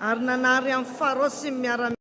ary nanary amin'ny farosy miara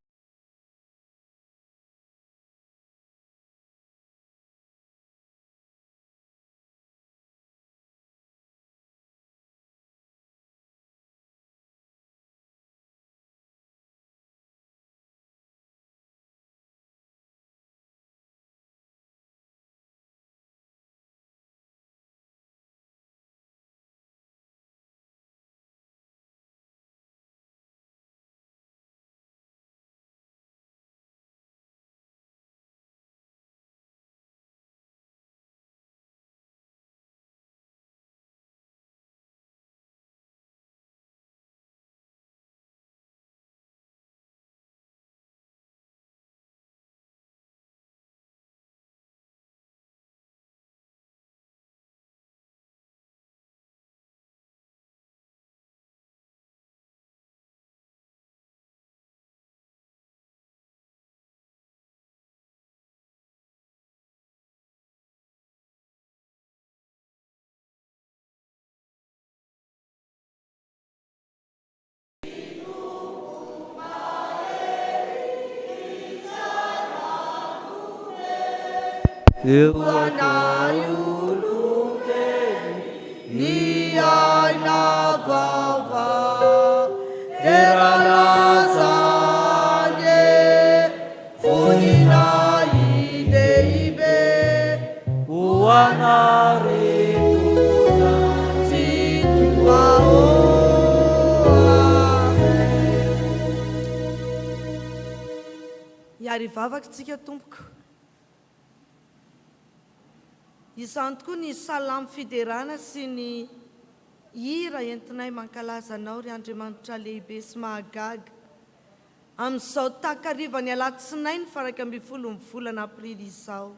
eo atolombe ny aina vava teranazanye vonina idehibe hoanaretona tsy toaoame. iary vavaka tsika tompoko. Izany tokoa ny salamo fiderana sy ny hira entinay mankalaza anao ry Andriamanitra lehibe sy mahagaga amin'izao takarivany alatsinainy faraka amby 10 volana aprily izao.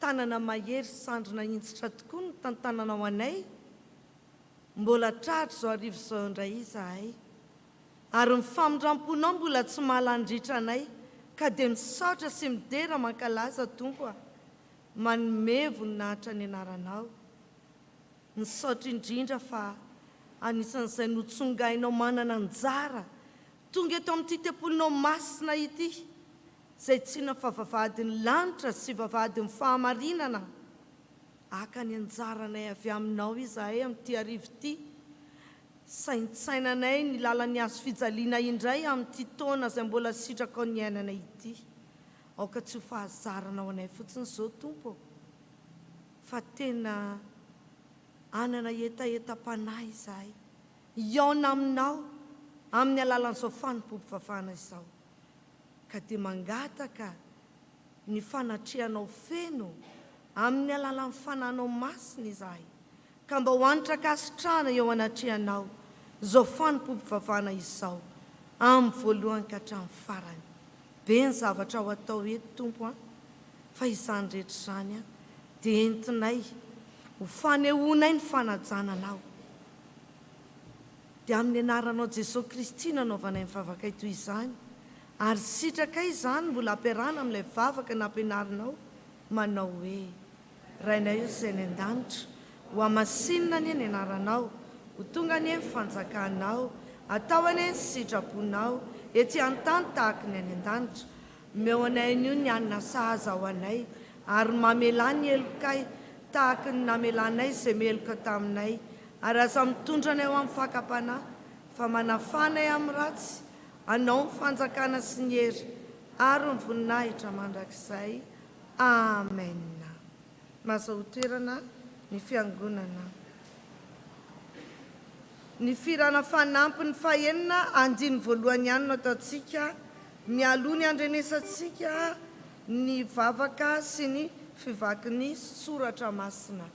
Tanana mahery sandrina intsitra tokoa ny tantananao anay, mbola tratra zao arivo zao indray izahay, ary ny famindramponao mbola tsy mahalandritra anay ka dia misaotra sy midera mankalaza tompo a, manome voninahitra ny anaranao. Misaotra indrindra fa anisan'izay notsongainao manana anjara tonga eto amin'ity tempolinao masina ity, izay tsina fa vavahadin'ny lanitra sy vavahadin'ny fahamarinana. Aka ny anjaranay avy aminao izahay amin'ity arivo ity, saintsainanay ny lalan'ny azo fijaliana indray amin'ity taona izay mbola sitraka ao ny ainanay ity. Aoka tsy ho fahazaranao anay fotsiny izao tompo, fa tena anana etaeta-panahy izahay iaona aminao amin'ny alalan'izao fanompompivavahana izao, ka dia mangataka ny fanatrehanao feno amin'ny alalan'ny fananao masina izahay, ka mba hoanitra kasitrahana eo anatrehanao izao fanompompivavahana izao amin'ny voalohany ka hatramin'ny farany. Be ny zavatra ho atao eto tompo a, fa izany rehetra izany a dia entinay ho fanehoanay ny fanajananao. Dia amin'ny anaranao Jesosy Kristy nanaovanay mivavaka ito izany, ary sitraka izany mbola ampiarahana amin'ilay vavaka nampianarinao manao hoe: Rainay io izay ny an-danitra, ho amasinina anie ny anaranao, ho tonga anie ny fanjakanao, atao anie ny sitraponao, ety an-tany tahaka ny any an-danitra. Meo anay io ny anina sahaza ho anay, ary mamela ny elokay tahaka ny namelanay izay meloka taminay, ary aza mitondra anay ho amin'ny fakapanahy, fa manafanay amin'ny ratsy, anao ny fanjakana sy ny hery, ary ny voninahitra mandrakizay. Amen. Mahazo toerana ny fiangonana. Ny firana fanampy ny fahenina andiny voalohany ihany no ataontsika, mialoha ny andrenesantsika ny vavaka sy ny fivakin'ny soratra masina.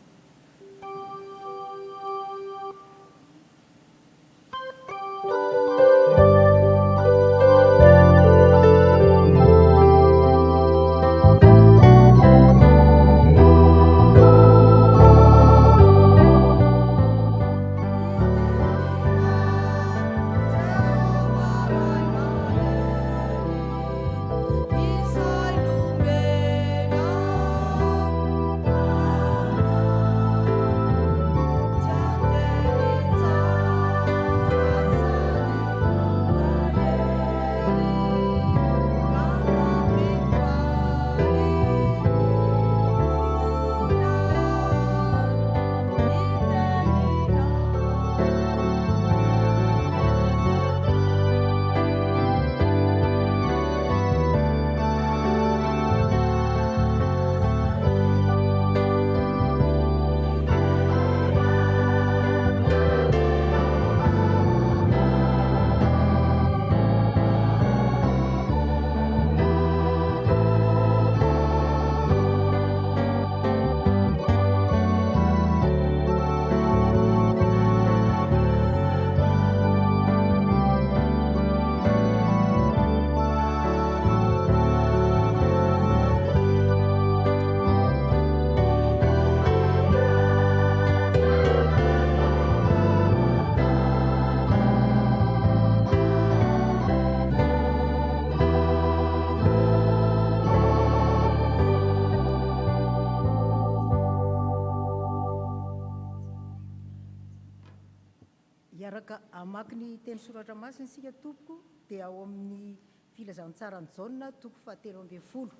manaraka amaky ny teny soratra masiny sika tompoko dia ao amin'ny filazantsara ny jaona toko fahatelo ambin'ny folo.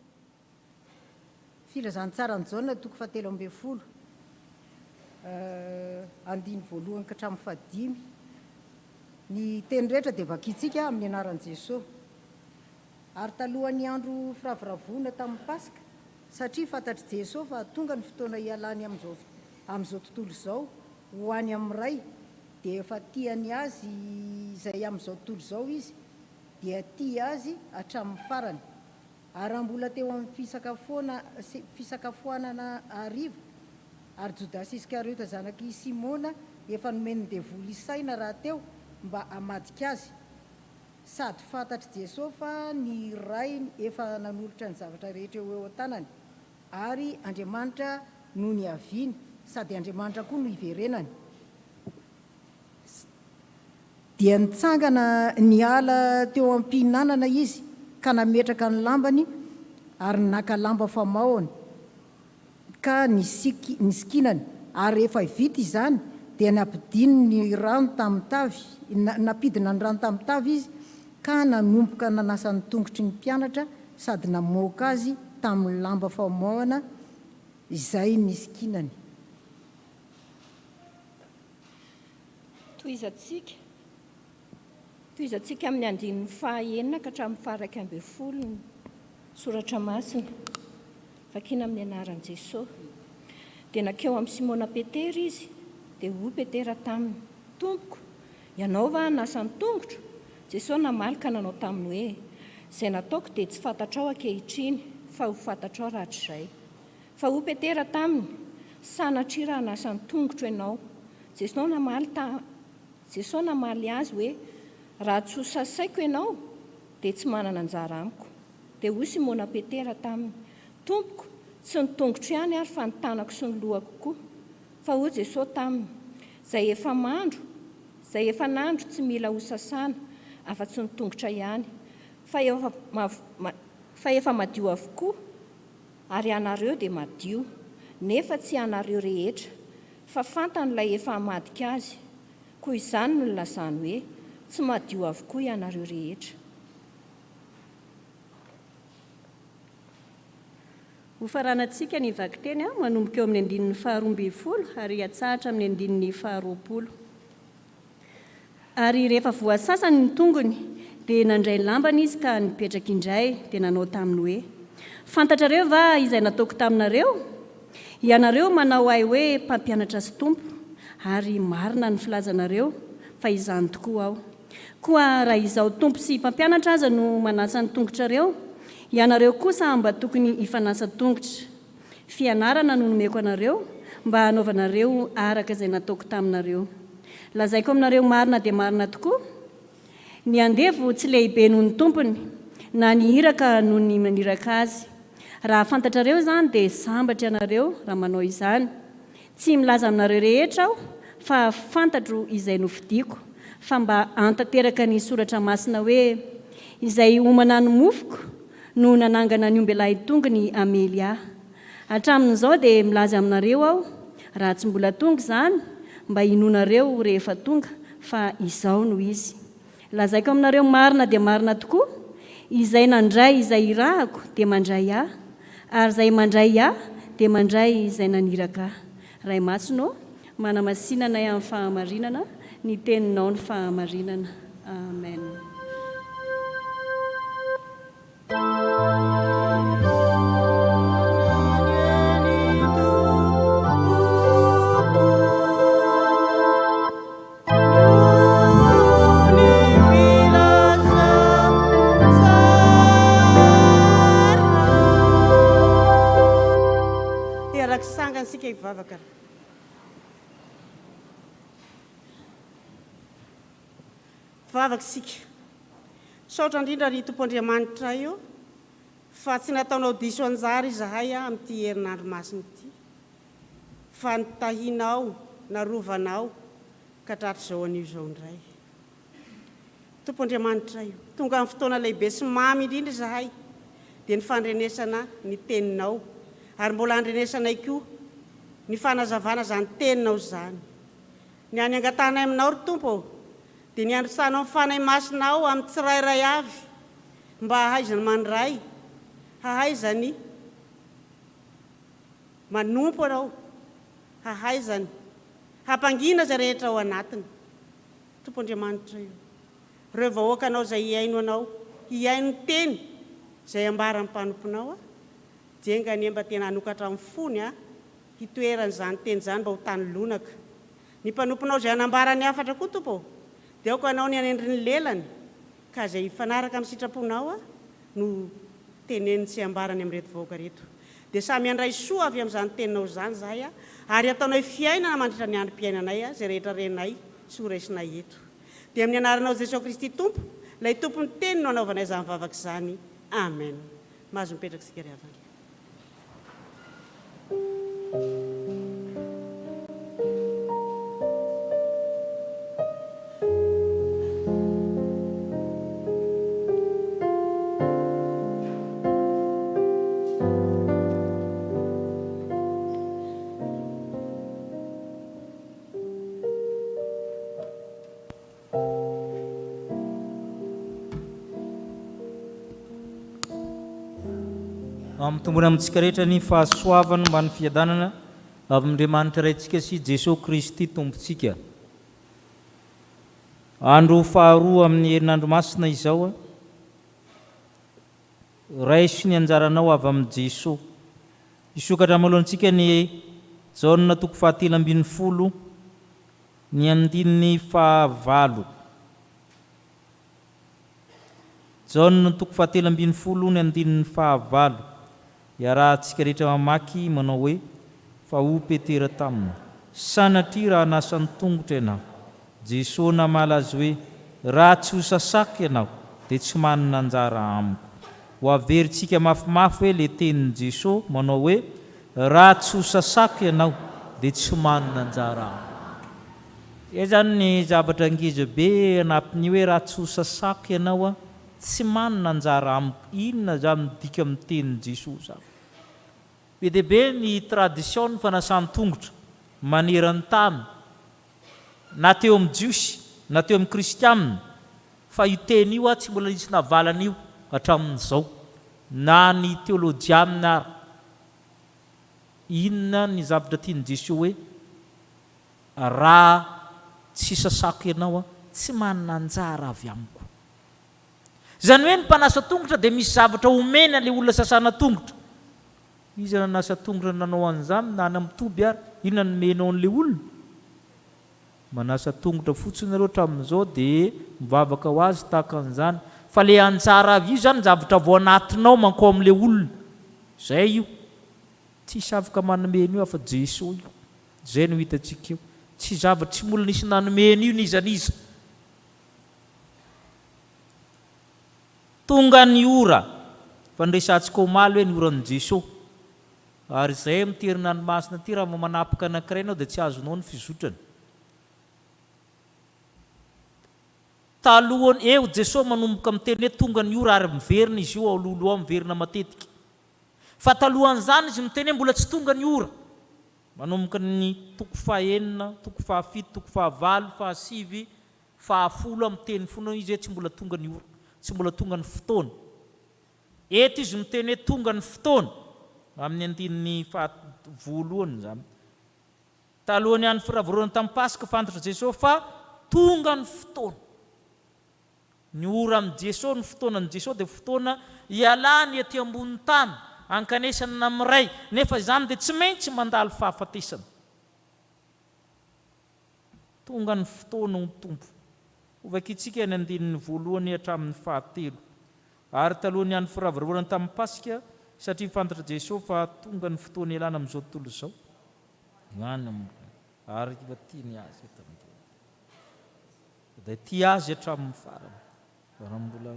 Filazantsara ny jaona toko fahatelo ambin'ny folo. Andiny voalohany ka hatramin'ny fahadimy. Ny teny rehetra dia vakitsika amin'ny anaran'i Jesosy. Ary talohan'ny andro firaviravona tamin'ny Pasika, satria fantatry Jesosy fa tonga ny fotoana ialany amin'izao tontolo izao, ho any amin'ny ray, dia efa tiany azy izay amin'izao tontolo izao izy, dia tia azy hatramin'ny farany. Ary mbola teo amin'ny fisakafoanana hariva, ary Jodasy Iskariota zanaky Simona efa nomeny ny devoly isaina raha teo mba hamadika azy. Sady fantatry Jesosy fa ny ray efa nanolotra ny zavatra rehetra eo an-tanany, ary Andriamanitra no ny aviany, sady Andriamanitra koa no iverenany. Dia nitsangana ny ala teo am-pihinanana izy ka nametraka ny lambany ary naka lamba famahoany ka nisikinany, ary rehefa vita izany dia nampidiny ny rano tamin'ny tavy, napidina ny rano tamin'ny tavy izy ka nanomboka nanasa ny tongotry ny mpianatra sady namoaka azy tamin'ny lamba famahoana izay nisikinany. Toizatsika amin'ny andininy fahaenina ka hatramin'ny faharaiky ambin'ny folo ny soratra masina, vakina amin'ny anaran'i Jesosy. Dia nakeo amin'ny Simona Petera izy, dia hoy Petera taminy, Tompoko, ianao va nasa ny tongotro? Jesosy namaly ka nanao taminy hoe, izay nataoko dia tsy fantatrao ankehitriny, fa ho fantatrao rahatr'izay. Fa hoy Petera taminy, sanatria raha nasa ny tongotro ianao. Jesosy namaly azy hoe, raha tsy ho sasaiko ianao dia tsy manana anjara amiko. Dia hoy Simona Petera taminy, Tompoko, tsy ny tongotro ihany ary fa ny tanako sy ny lohako koa. Fa hoy Jesosy taminy, izay efa nandro tsy mila ho sasana, afa-tsy ny tongotra ihany, fa efa madio avokoa, ary anareo dia madio, nefa tsy anareo rehetra, fa fantan'ilay efa hamadika azy. Koa izany no nilazany hoe, tsy madio avokoa ianareo rehetra. Ho faranantsika ny vaky teny manomboka eo amin'ny andininy faharoa ambin'ny folo ary hatsahatra amin'ny andininy faharoapolo. Ary rehefa voasasany ny tongony dia nandray lambany izy ka nipetraka indray dia nanao taminy hoe, fantatrareo va izay nataoko taminareo? Ianareo manao ahy hoe mpampianatra sy tompo, ary marina ny filazanareo fa izany tokoa aho. Koa raha izao tompo sy mpampianatra aza no manasa ny tongotrareo, ianareo kosa mba tokony hifanasa tongotra. Fianarana no nomeko anareo mba hanaovanareo araka izay nataoko taminareo. Lazaiko aminareo marina dia marina tokoa, ny andevo tsy lehibe noho ny tompony, na ny hiraka noho ny maniraka azy. Raha fantatrareo zany dia sambatra ianareo raha manao izany. Tsy milaza aminareo rehetra aho, fa fantatro izay nofidiako, fa mba antanteraka ny soratra masina hoe, izay homana ny mofoko no nanangana ny ombelahy tonga ny amely ahy. Hatramin'izao dia milaza aminareo aho, raha tsy mbola tonga izany, mba hinonareo rehefa tonga, fa izao no izy. Lazaiko aminareo marina dia marina tokoa, izay nandray izay irahako dia mandray ahy, ary izay mandray ahy dia mandray izay naniraka ahy. Ray Masino, manamasinana amin'ny fahamarinana, ny teninao ny fahamarinana. Amen. Sika hivavaka. Vavaka sika. Saotra indrindra ny Tompoandriamanitra io fa tsy nataonao diso anjara izahay amin'ity herinandro masina ity. Fa nitahinao, narovanao ka hatratr'izao anio izao indray. Tompoandriamanitra io, tonga amin'ny fotoana lehibe sy mamy indrindra izahay dia ny fandrenesana ny teninao, ary mbola andrenesanay koa ny fanazavana izany teninao izany. Ny any angatanay aminao ry Tompo, dia ny androsanao amin'ny fanay masinao amin'ny tsirairay avy mba hahaizany mandray hahaizany manompo anao hahaizany hampangina zay rehetra ao anatiny tompo Andriamanitra io ireo vahoaka anao izay hiaino anao hiaino teny izay ambara amin'ny mpanomponao jenga ny mba tena hanokatra amin'ny fony hitoerany izany teny izany mba ho tany lonaka ny mpanomponao izay hanambarany hafatra koa tompo dia aoka anao ny anendry ny lelany ka izay hifanaraka amin'ny sitraponao no teneny sy ambarany amin'ny reto vahoaka reto dia samy andray soa avy amin'izany teninao izany zahay ary ataonao fiainana mandritra ny androm-piainanay izay rehetra renay sy ho raisinay eto dia amin'ny anaranao Jesosy Kristy tompo ilay tompony teny no anaovanay izany vavaka izany amen mahazo mipetraka sika ry havana Tombona amintsika rehetra ny fahasoavana mba ny fiadanana avy Andriamanitra raintsika sy Jesosy Kristy tompontsika. Andro faharoa amin'ny herinandro masina izao raiso ny anjaranao avy amin'ny Jesosy. Isokatra malohantsika ny Jaona 7:10 ny andininy fahavalo. Jaona 7:10 ny andininy fahavalo. Iarahantsika rehetra mamaky manao hoe fa ho Petera tamina sanatria raha nasa ny tongotra ianao Jesosy namala azy hoe raha tsy ho sasaky ianao dia tsy manana anjara amiko. Ho averintsika mafimafy hoe le tenin'i Jesosy manao hoe raha tsy ho sasaky ianao dia tsy manana anjara amiko. Zany ny zavatra ngeza be anampiny hoe raha tsy ho sasaky ianao tsy manana anjara amiko. Inona zany midika amin'ny tenin'i Jesosy zany? Be dia be ny tradition ny fanasany tongotra manerany tany na teo amin'ny jiosy na teo amin'ny kristianina fa io teny io tsy mbola nisy navalana io hatramin'izao na ny teolojianina ary. Inona ny zavatra tian'i Jesosy hoe raha tsy sasako ianao tsy manana anjara avy amiko. Zany hoe ny mpanasa tongotra dia misy zavatra omena le olona sasana tongotra. Izy nanasa tongotra nanao an'izany na any amin'ny toby ary inona nomenao an'le olona? Manasa tongotra fotsiny aloha hatramin'izao dia mivavaka ho azy tahaka an'izany. Fa le anjara avy io zany zavatra vao anatinao manko amin'le olona. Zay io. Tsisy afaka manomeny io afa Jesosy io. Zay no hitantsika io. Tsy zavatra tsy mbola nisy nanomeny io nizaniza. Tonga ny ora fandresantsika omaly hoe ny oran'i Jesosy. Ary izay miterina ny masina ty raha vao manapaka anankiray ianao dia tsy azonao ny fizotrany. Talohany eo Jesosy manomboka miteny hoe tonga ny ora ary miverina izy io ao alohaloha miverina matetika. Fa talohan'izany izy miteny hoe mbola tsy tonga ny ora. Manomboka ny toko 9, toko 7, toko 9, 10, 10 amin'ny teny foana izy hoe tsy mbola tonga ny ora, tsy mbola tonga ny fotoana. Eto izy miteny hoe tonga ny fotoana amin'ny andininy 10 zany. Talohany ihany firavorona tamin'ny Pasika fantatra Jesosy fa tonga ny fotoana. Ny ora amin'ny Jesosy, ny fotoana ny Jesosy dia fotoana ialany aty ambony tany, ankanesana amin'ray, nefa izany dia tsy maintsy mandalo fahafatesana. Tonga ny fotoana ny tompo. Ovakitsika ny andininy 1 hatramin'ny 7. Ary talohany ihany firavorona tamin'ny Pasika satria fantatra Jesosy fa tonga ny fotoana ialana amin'izao tontolo izao. Ary efa tiany azy dia tia azy hatramin'ny farany. Raha mbola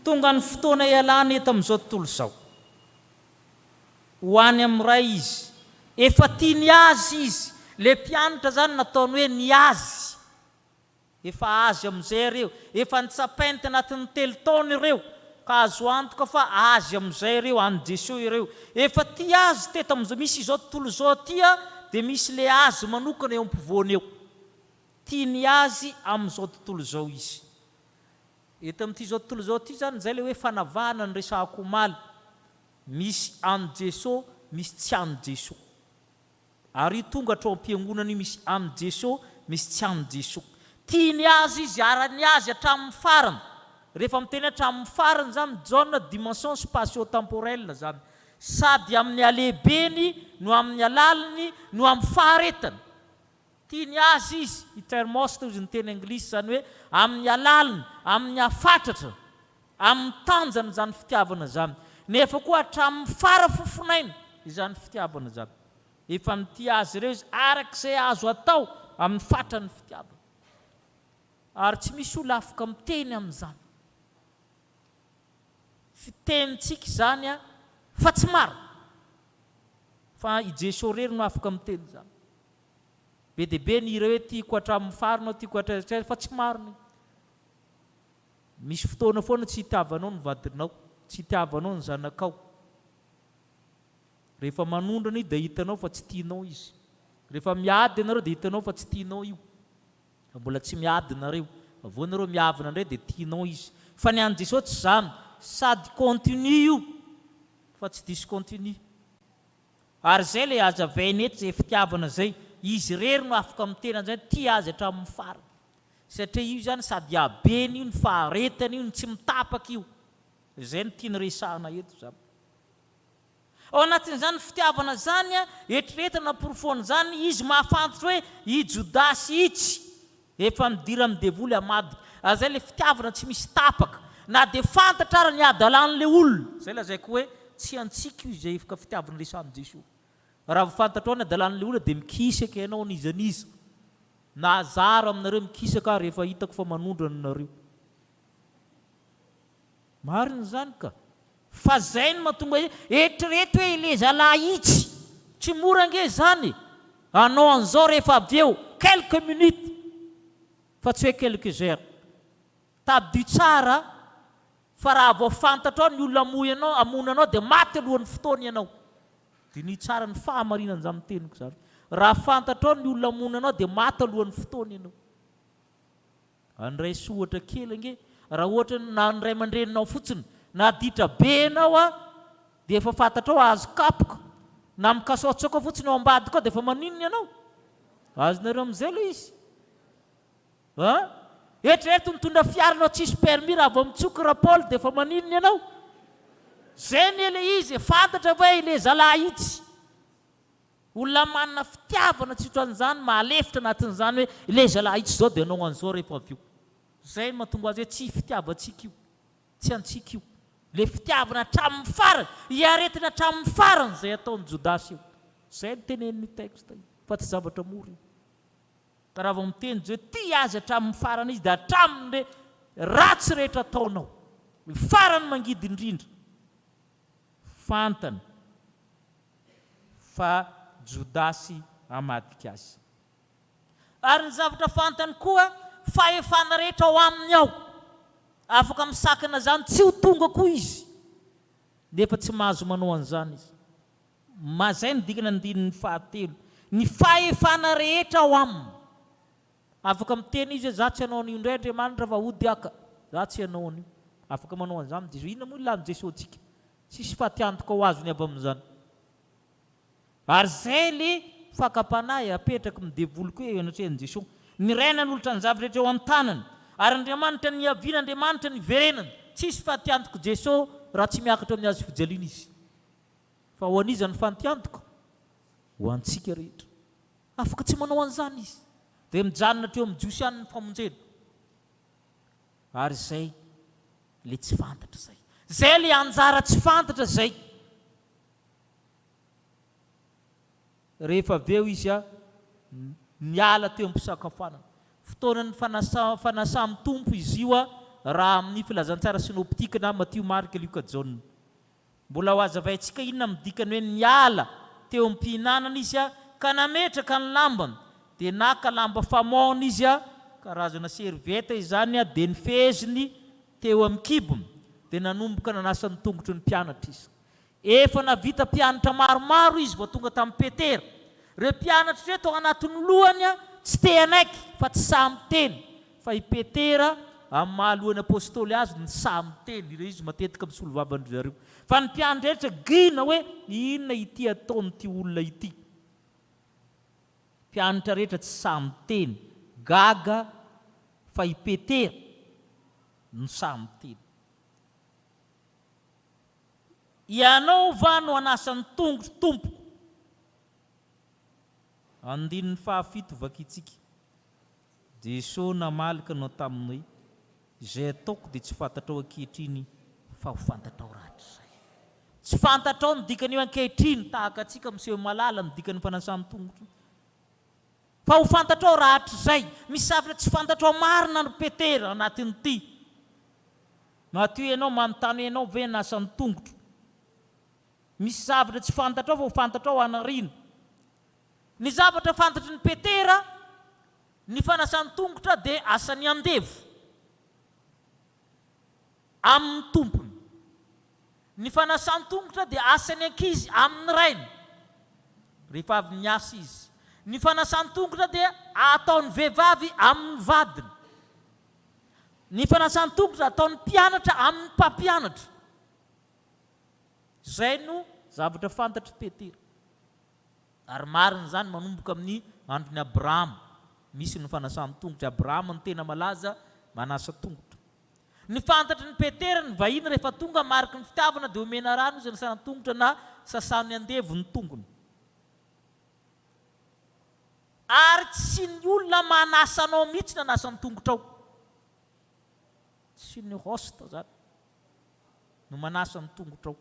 tonga ny fotoana ialana eto amin'izao tontolo izao. Ho any amin'ray izy, efa tiany azy izy, le mpianatra zany nataony hoe niazy efa azy am'izay ireo efa nitsapainy tanatin'ny 3 taona ireo ka azo antoka fa azy am'izay ireo any Jesosy ireo efa ty azy teto am'izao misy izao tontolo zao tya dia misy le azy manokana eo ampivoany eo tia ny azy am'izao tontolo zao izy eto amin'ity zao tontolo zao ty zany zay le hoe fanavahana ny resahako omaly misy any Jesosy misy tsy any Jesosy ary tonga hatrao am-piangonana misy any Jesosy misy tsy any Jesosy tia ny azy izy arany azy hatramin'ny farany rehefa miteny hatramin'ny farany zany mijaona dimension spatio-temporelle zany sady amin'ny alehibeny no amin'ny alaliny no amin'ny faharetany tia ny azy izy itermost izy ny teny anglisy zany hoe amin'ny alaliny amin'ny afatratra amin'ny tanjany zany fitiavana zany nefa koa hatramin'ny fara fofonaina izany fitiavana zany efa mity azy ireo izy arak'izay azo atao amin'ny fatrany fitiavana ary tsy misy olo afaka miteny amin'izany fitenitsika zany a fa tsy maro fa i Jesosy rery no afaka miteny zany be dia be ny ireo hoe tiako hatramin'ny farina tiako hatraitraitra fa tsy marina misy fotoana foana tsy hitiavanao ny vadinao tsy hitiavanao ny zanakao rehefa manondrana dia hitanao fa tsy tianao izy rehefa miady ianareo dia hitanao fa tsy tianao io mbola tsy miady nareo avao nareo miavana indray dia tianao izy fa ny any Jesosy tsy zany sady continue io fa tsy discontinue ary zay le azavainy eto zay fitiavana zay izy rery no afaka miteny an'izay tia azy hatramin'ny farany satria io zany sady abeny io ny faharetany io ny tsy mitapaka io zay ny tiany resahana eto zany ao anatin'izany fitiavana zany a eritreretana porofony zany izy mahafantatra hoe i Jodasy itsy efa midira amin'ny devoly amady azay le fitiavana tsy misy tapaka na dia fantatra ary ny adalan'le olona zay lazaiko hoe tsy antsika io izay efaka fitiavana resahan'i Jesosy raha fantatrao ny adalan'le olona dia mikisaka ianao nizaniza na azara aminareo mikisaka rehefa hitako fa manondrana nareo marina zany ka fa zay no mahatonga hoe eritrereto hoe ile zalahy itsy tsy mora ange zany anao an'izao rehefa avy eo quelques minutes fa tsy hoe quelques heures tabidy tsara fa raha vao fantatrao ny olona amona anao dia maty alohan'ny fotoana ianao dia ny tsara ny fahamarinana zany teniko zany raha fantatrao ny olona amona anao dia maty alohan'ny fotoana ianao andray sohatra kely ange raha ohatra na ndray mandreninao fotsiny na ditra be anao a dia efa fantatrao azo kapoka na mikasaotsaka fotsiny ao ambady koa dia efa maninona ianao azonareo amin'izay aloha izy eritrereto mitondra fiaranao tsisy permis raha vao mitsoky rapôly dia efa maninona ianao zay ny ele izy fantatra hoe ile zalahy itsy olona manana fitiavana tsy ohatran'izany mahalefitra anatin'izany hoe ile zalahy itsy zao dia anao an'izao rehefa avy eo zay mahatonga azy hoe tsy fitiavantsika io tsy antsika io le fitiavana hatramin'ny farany hiaretina hatramin'ny farany zay ataon'ny Jodasy io zay no tenenin'ny texte io fa tsy zavatra mora io ka raha vao miteny hoe tia azy hatramin'ny farany izy dia hatramin'le ratsy rehetra ataonao farany mangidy indrindra fantany fa Jodasy hamadika azy ary ny zavatra fantany koa fahefana rehetra ao aminy ao afaka misakana zany tsy ho tonga koa izy nefa tsy mahazo manao an'izany izy mazay ny dikana andininy fahatelo ny fahefana rehetra ao aminy afaka miteny izy hoe za tsy hanao an'io indray Andriamanitra fa hody aka za tsy hanao an'io afaka manao an'izany Jesosy inona moa ilany Jesosy tsika tsisy fahatiantoka ho azony avy amin'izany ary zay le fakapanahy apetraka midevoly koa eo anatrehan'i Jesosy ny raina ny olotra ny zavatra rehetra eo an-tanany ary Andriamanitra ny aviana Andriamanitra ny verenany tsisy fahatiantoka Jesosy raha tsy miakatra amin'ny azo fijaliana izy fa ho an'iza ny fahatiantoka ho antsika rehetra afaka tsy manao an'izany izy dia mijanona teo amin'ny jiosy ihany ny famonjena ary zay le tsy fantatra zay le anjara tsy fantatra zay rehefa avy eo izy a niala teo am-pisakafoanana fotoanany fanasamy tompo izy io a raha amin'ny filazantsara sinoptika na Matthieu Marc Luc John mbola ho azavaintsika inona midikany hoe niala teo am-pihinanana izy a ka nametraka ny lambany dia naka lamba famona izy a karazana servieta izany a dia ny feziny teo amin'ny kibony dia nanomboka nanasa ny tongotry ny mpianatra izy. Efa navita mpianatra maromaro izy vao tonga tamin'ny Petera. Ireo mpianatra ireo tao anatin'ny lohany a tsy te anaiky fa tsy samy teny, fa i Petera amin'ny mahalohany apôstôly azy ny samy teny. Ireo izy matetika misolo vavandry zareo. Fa ny mpianatra rehetra gina hoe inona ity ataon'ity olona ity. Mpianatra rehetra tsy samy teny, gaga fa i Petera no samy teny. Ianao va no anasan'ny tongotro tompoko? Andininy fahafito vakitsika. Jesosy namalaka anao taminy hoe izay ataoko dia tsy fantatrao ankehitriny fa ho fantatrao rahatrizay. Tsy fantatrao ny dikan'io ankehitriny tahaka atsika miseho malala ny dikan'ny fanasan'ny tongotro. Fa ho fantatrao rahatrizay. Misy zavatra tsy fantatrao marina ny Petera anatin'ity. Matoy ianao manontany ianao ve nasan'ny tongotro. Misy zavatra tsy fantatrao fa ho fantatrao anarina. Ny zavatra fantatry ny Petera, ny fanasan'ny tongotra dia asany andevo amin'ny tompony. Ny fanasan'ny tongotra dia asany ankizy amin'ny rainy rehefa avy miasa izy. Ny fanasan'ny tongotra dia ataon'ny vehivavy amin'ny vadiny. Ny fanasan'ny tongotra ataon'ny mpianatra amin'ny mpampianatra. Zay no zavatra fantatry Petera. Ary marina zany manomboka amin'ny andron'ny Abrahama. Misy ny fanasan'ny tongotra. Abrahama ny tena malaza manasa tongotra. Ny fantatry ny Petera ny vahiny rehefa tonga mariky ny fitiavana dia omena rano izy nasana tongotra na sasany andevo ny tongony. Ary tsy ny olona manasa anao mihitsy na nasa ny tongotra ao. Tsy ny hosta zany no manasa ny tongotra ao.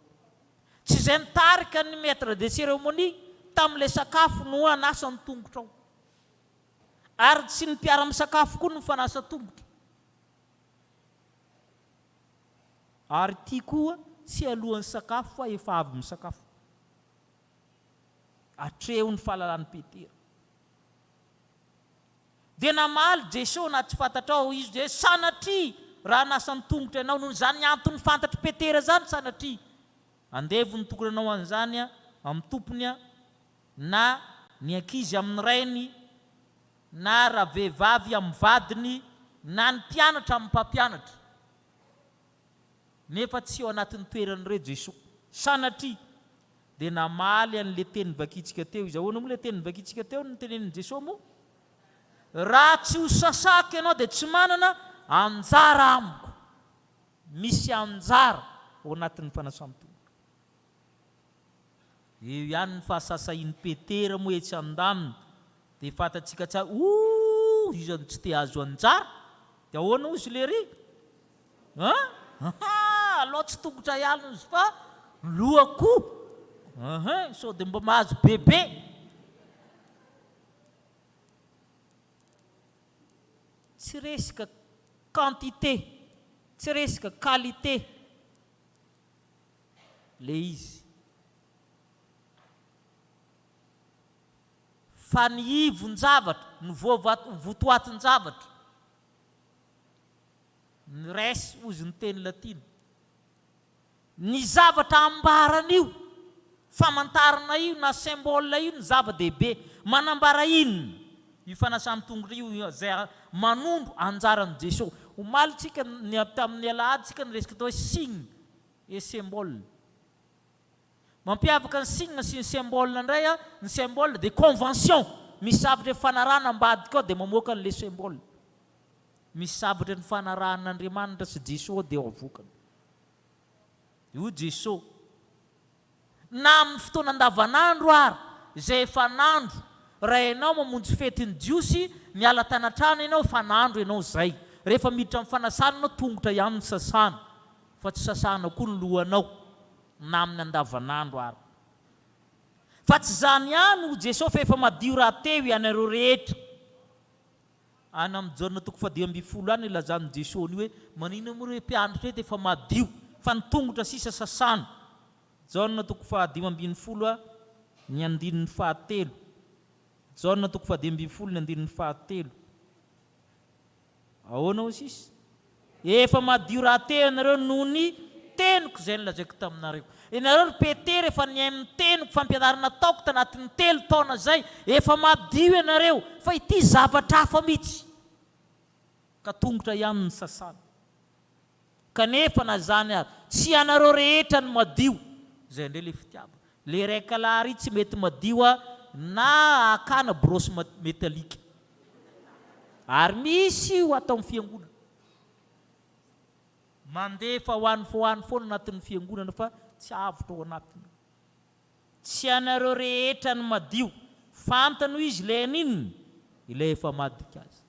Tsy izay nitarika ny maître de cérémonie tamin'ilay sakafo no anasa ny tongotra ao. Ary tsy ny mpiara-misakafo koa no fanasa tongotra. Ary ity koa tsy alohan'ny sakafo fa efa avy misakafo. Atreo ny fahalalan'ny Petera. Dia namaly Jesosy na tsy fantatrao izy dia sanatria raha nasan'ny tongotra ianao noho izany antony fantatry Petera zany sanatria. Andevo ny tokonanao an'izany amin'ny tompony na ny ankizy amin'ny rainy na raha vehivavy amin'ny vadiny na ny mpianatra amin'ny mpampianatra. Nefa tsy ao anatin'ny toeran'ireo Jesosy. Sanatria dia namaly an'ilay teny vakitsika teo izy. Ahoana moa ilay teny vakitsika teo ny tenenin Jesosy moa? Raha tsy ho sasaka ianao dia tsy manana anjara amiko. Misy anjara ao anatin'ny fanasan'ny tongotra. Eo ihany ny fahasasahin'ny Petera moa etsy an-daniny. Dia fantatsika tsara, izy tsy te azo anjara. Dia ahoana izy lery? Aloha tsy tongotra ihany izy fa lohako. Sao dia mba mahazo bebe. Tsy resaka quantité, tsy resaka qualité le izy. Fa ny ivon-javatra, ny votoatin-javatra. Ny res ozy ny teny latina. Ny zavatra ambaran'io, famantarana io na symbole io ny zava-dehibe. Manambara inona? Io fanasan'ny tongotra io zay manondro anjaran'i Jesosy. Omaly tsika tamin'ny alahady tsika ny resaka atao hoe signe et symbole. Mampiavaka ny signe sy ny symbole indray ny symbole de convention. Misy zavatra fanarahana ambadika ao dia mamoaka an'ilay symbole. Misy zavatra ny fanarahan'Andriamanitra sy Jesosy dia ao avokany. Io Jesosy. Na amin'ny fotoana andavanandro ary izay efanandro. Raha ianao mamonjy fetin'ny jiosy, miala tanatrano ianao fanandro ianao zay. Rehefa miditra amin'ny fanasana ianao tongotra ihany ny sasana. Fa tsy sasana koa ny lohanao na amin'ny andavanandro ary. Fa tsy zany ihany ho Jesosy fa efa madio raha teo ianareo rehetra. Any amin'ny jaona toko 12 any ilazan'i Jesosy hoe manina moa hoe mpianatra eto efa madio fa ny tongotra sisa sasana. Jaona toko 12 ny 9 fahatelo. Jaona toko 10:27. Ahoana sisy? Efa madio raha teo ianareo noho ny teniko izay nolazaiko taminareo. Ianareo ry Petera efa nihay amin'ny teniko fampianarana ataoko tanatin'ny 3 taona zay, efa madio ianareo, fa ity zavatra hafa mihitsy. Ka tongotra ihany ny sasana. Kanefa na zany ary, tsy ianareo rehetra ny madio. Zay indray le fitiavana. Le ray kalahary tsy mety madio na akana brosy metalika. Ary misy io atao amin'ny fiangonana. Mandefa hoany foana anatin'ny fiangonana fa tsy avotra ao anatiny. Tsy ianareo rehetra ny madio. Fantano izy le ninny, ilay efa madika azy.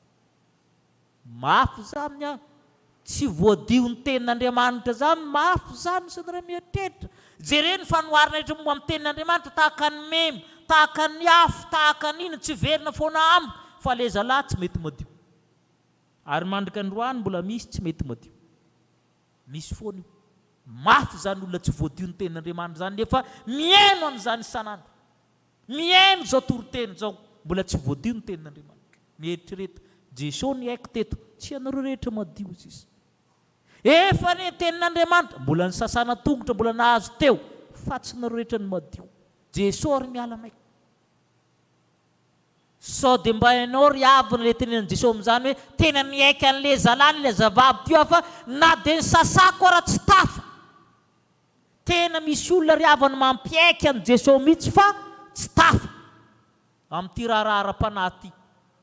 Mafy zany tsy voadio ny tenin'Andriamanitra zany, mafy zany sanareo mieritreritra. Jereny fanoharana rehetra momba amin'ny tenin'Andriamanitra tahaka ny memy, tahaka ny afo, tahaka n'ino tsy verina foana amiko, fa le zalahy tsy mety madio. Ary mandrika androany mbola misy tsy mety madio. Misy foana io. Mafy zany olona tsy voadio ny tenin'Andriamanitra zany nefa mihaino an'izany isan'andro. Mihaino zao toroteny zao, mbola tsy voadio ny tenin'Andriamanitra. Mieritrereta, Jesosy ny haiko teto, tsy ianareo rehetra madio sisa. Efa ny tenin'Andriamanitra, mbola ny sasana tongotra mbola nahazo teo, fa tsy ianareo rehetra ny madio. Jesosy ry miala maiko. Sao dia mba hainao ry avina le tenenan Jesosy amin'izany hoe tena niaika an'le zalany le zavavy teo fa na dia ny sasako ara tsy tafa. Tena misy olona ry avana mampiaika an' Jesosy mihitsy fa tsy tafa. Amin'ity raharahara-panahy ty.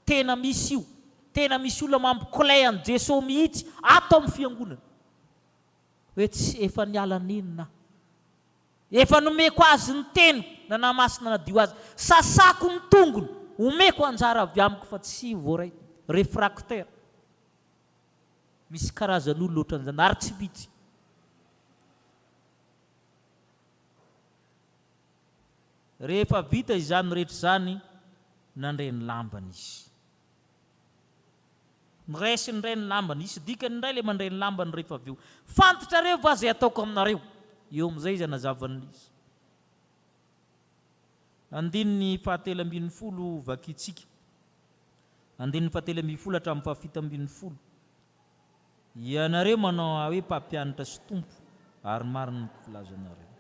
Tena misy io. Tena misy olona mampikolay an' Jesosy mihitsy ato amin'ny fiangonana. Hoe tsy efa niala ninona. Efa nomeko azy ny teniko, na namasina nadio azy. Sasako ny tongony. Omeko anjara avy amiko fa tsy voaray réfractaire. Misy karazan'olona ohatran'izany ary tsy vitsy. Rehefa vita izany rehetra zany, nandray ny lambany izy. Niraisy nindray ny lambany, isy dikany indray le mandray ny lambany rehefa avy eo. Fantatrareo va zay ataoko aminareo? Eo amin'izay izy anazavany izy. Andininy 7:10 vakitsika. Andininy 7:10 hatramin'ny 7:10. Ianareo manao hoe mpampianatra sy tompo ary marina ny filazanareo.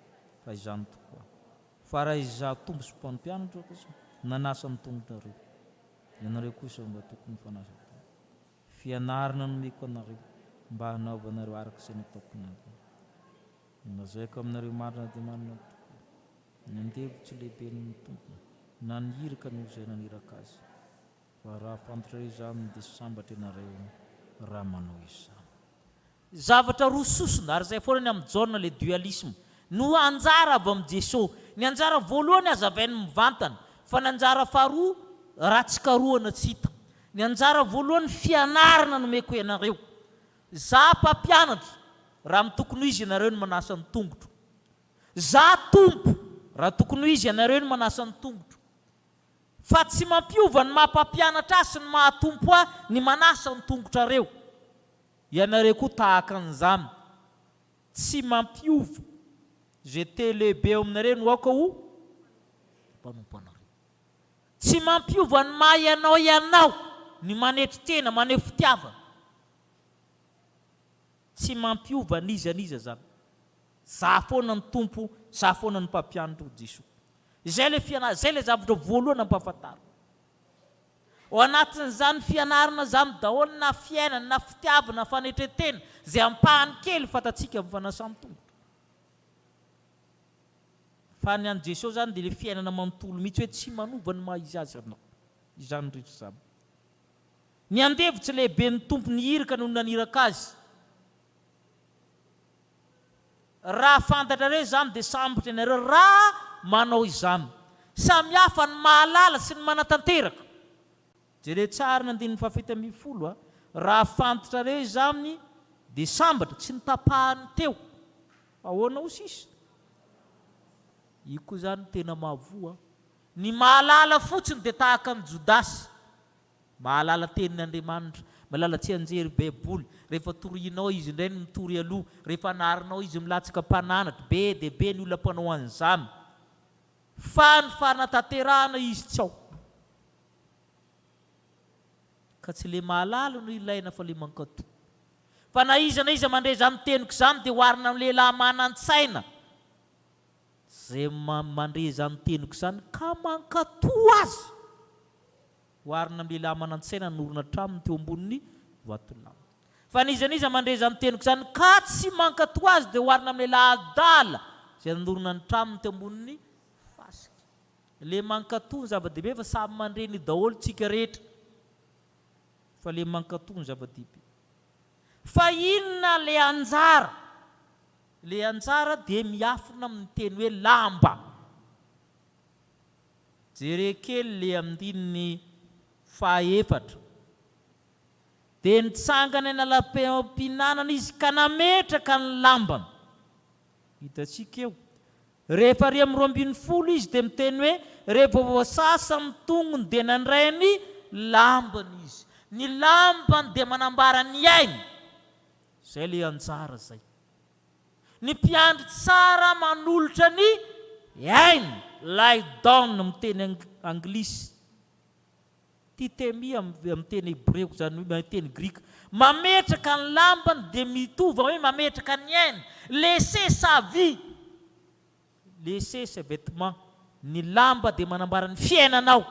Fa izany tokoa. Fa raha izaho tompo sy mpampianatra kosa nanasa ny tongotrareo. Ianareo kosa mba tokony fanasa tompo. Fianarana nomeko anareo mba hanaovanareo araka izay nataoko anareo. Nazaiko aminareo marina dia marina tokoa. Nandevitsy lehibe ny tompo, naniraka noho izay naniraka azy. Fa raha fantatrareo izany dia sambatra ianareo raha manao izany. Zavatra roa sosona ary izay foana ny amin'ny jaona le dualisme. No anjara avy amin'ny Jesosy. Ny anjara voalohany azavainy mivantana, fa ny anjara faharoa raha tsy karohana tsy hita. Ny anjara voalohany fianarana nomeko ianareo. Za mpampianatra, raha mitokony izy ianareo ny manasa ny tongotro. Za tompo, raha tokony izy ianareo ny manasa ny tongotro. Fa tsy mampiova ny mampampianatra sy ny mahatompo ny manasa ny tongotrareo. Ianareo koa tahaka an'izany. Tsy mampiova. J'étais lehibe eo aminareo no aoka ho mpanompanareo. Tsy mampiova ny maha ianao ny manetry tena, maneho fitiavana. Tsy mampiova niza zany. Za foana ny tompo, za foana ny mpampianatra Jesosy. Zay le fianarana, zay le zavatra voalohany ampahafantaro. Ao anatin'izany fianarana zany daholo na fiainana, na fitiavana, fanetretena, zay ampahany kely fantatsika amin'ny fanasany tongotra. Fa ny an'i Jesosy zany dia le fiainana manontolo mihitsy hoe tsy manova ny maha izy azy anao. Izany rehetra zany. Ny andevitsy lehibe ny tompo ny iraka noho naniraka azy. Raha fantatrareo zany dia sambatra ianareo raha manao izany. Samihafa ny mahalala sy ny manatanteraka. Jereo tsara ny 7:10. Raha fantatrareo izany dia sambatra tsy nitapahany teo. Ahoana ho sisa? Io koa zany tena mahavoa. Ny mahalala fotsiny dia tahaka ny Jodasy. Mahalala tenin'Andriamanitra, mahalala tsy anjery baiboly. Rehefa torianao izy indray ny mitory aloha, rehefa naharinao izy milatsaka mpananatra, be dia be ny olona mpanao an'izany. Fa ny fanatanterahana izy tsy ao. ka tsy le mahalala no ilaina fa le mankato. Fa na iza mandray zany teniko zany dia hoarina amin'ny lehilahy manan-tsaina zay mandray zany teniko zany ka mankato azy, hoarina amin'ny lehilahy manan-tsaina norona traminy teo amboniny vatolamba. Fa niza mandray zany teniko zany ka tsy mankato azy dia hoarina amin'ny lehilahy adala zay norona ny traminy teo amboniny fasika. Le mankato ny zava-dehibe fa samy mandray ny daholo tsika rehetra, fa le mankato ny zava-dehibe. Fa inona le anjara? Le anjara dia miafina amin'ny teny hoe lamba. Jerekely le amin'ny 4 dia nitsangana eny lam-pihinanana izy ka nametraka ny lambany. Hitantsika eo. Rehefa 12 izy dia miteny hoe rehefa voasasa amin'ny tongony dia nandray ny lambany izy. Ny lambany dia manambara ny ainy. Zay le anjara zay. Ny mpiandry tsara manolotra ny ainy. Lie down amin'ny teny anglisy. Titemi amin'ny teny hebreo zany hoe teny grika. Mametraka ny lambany dia mitovy hoe mametraka ny ainy. Laisser sa vie. Laisser ses vêtements. Ny lamba dia manambara ny fiainanao.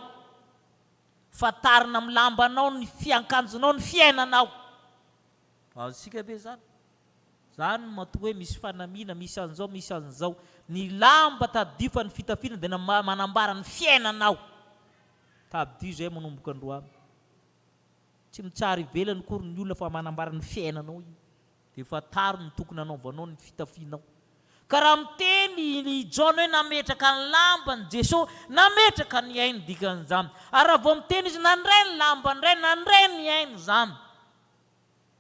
Fatarina amin'ny lambanao ny fiakanjonao ny fiainanao. Azontsika be zany. Zany matoa hoe misy fanamina, misy an'izao, misy an'izao. Ny lamba tadio fa ny fitafiana dia manambara ny fiainanao. Tadio zay manomboka androany. Tsy mitsara ivelany kory ny olona fa manambara ny fiainanao io. Dia fataro ny tokony anaovanao ny fitafianao. Ka raha miteny John hoe nametraka ny lambany Jesosy, nametraka ny ainy dikan'izany. Ary raha vao miteny izy nandray ny lambany iray, nandray ny ainy zany.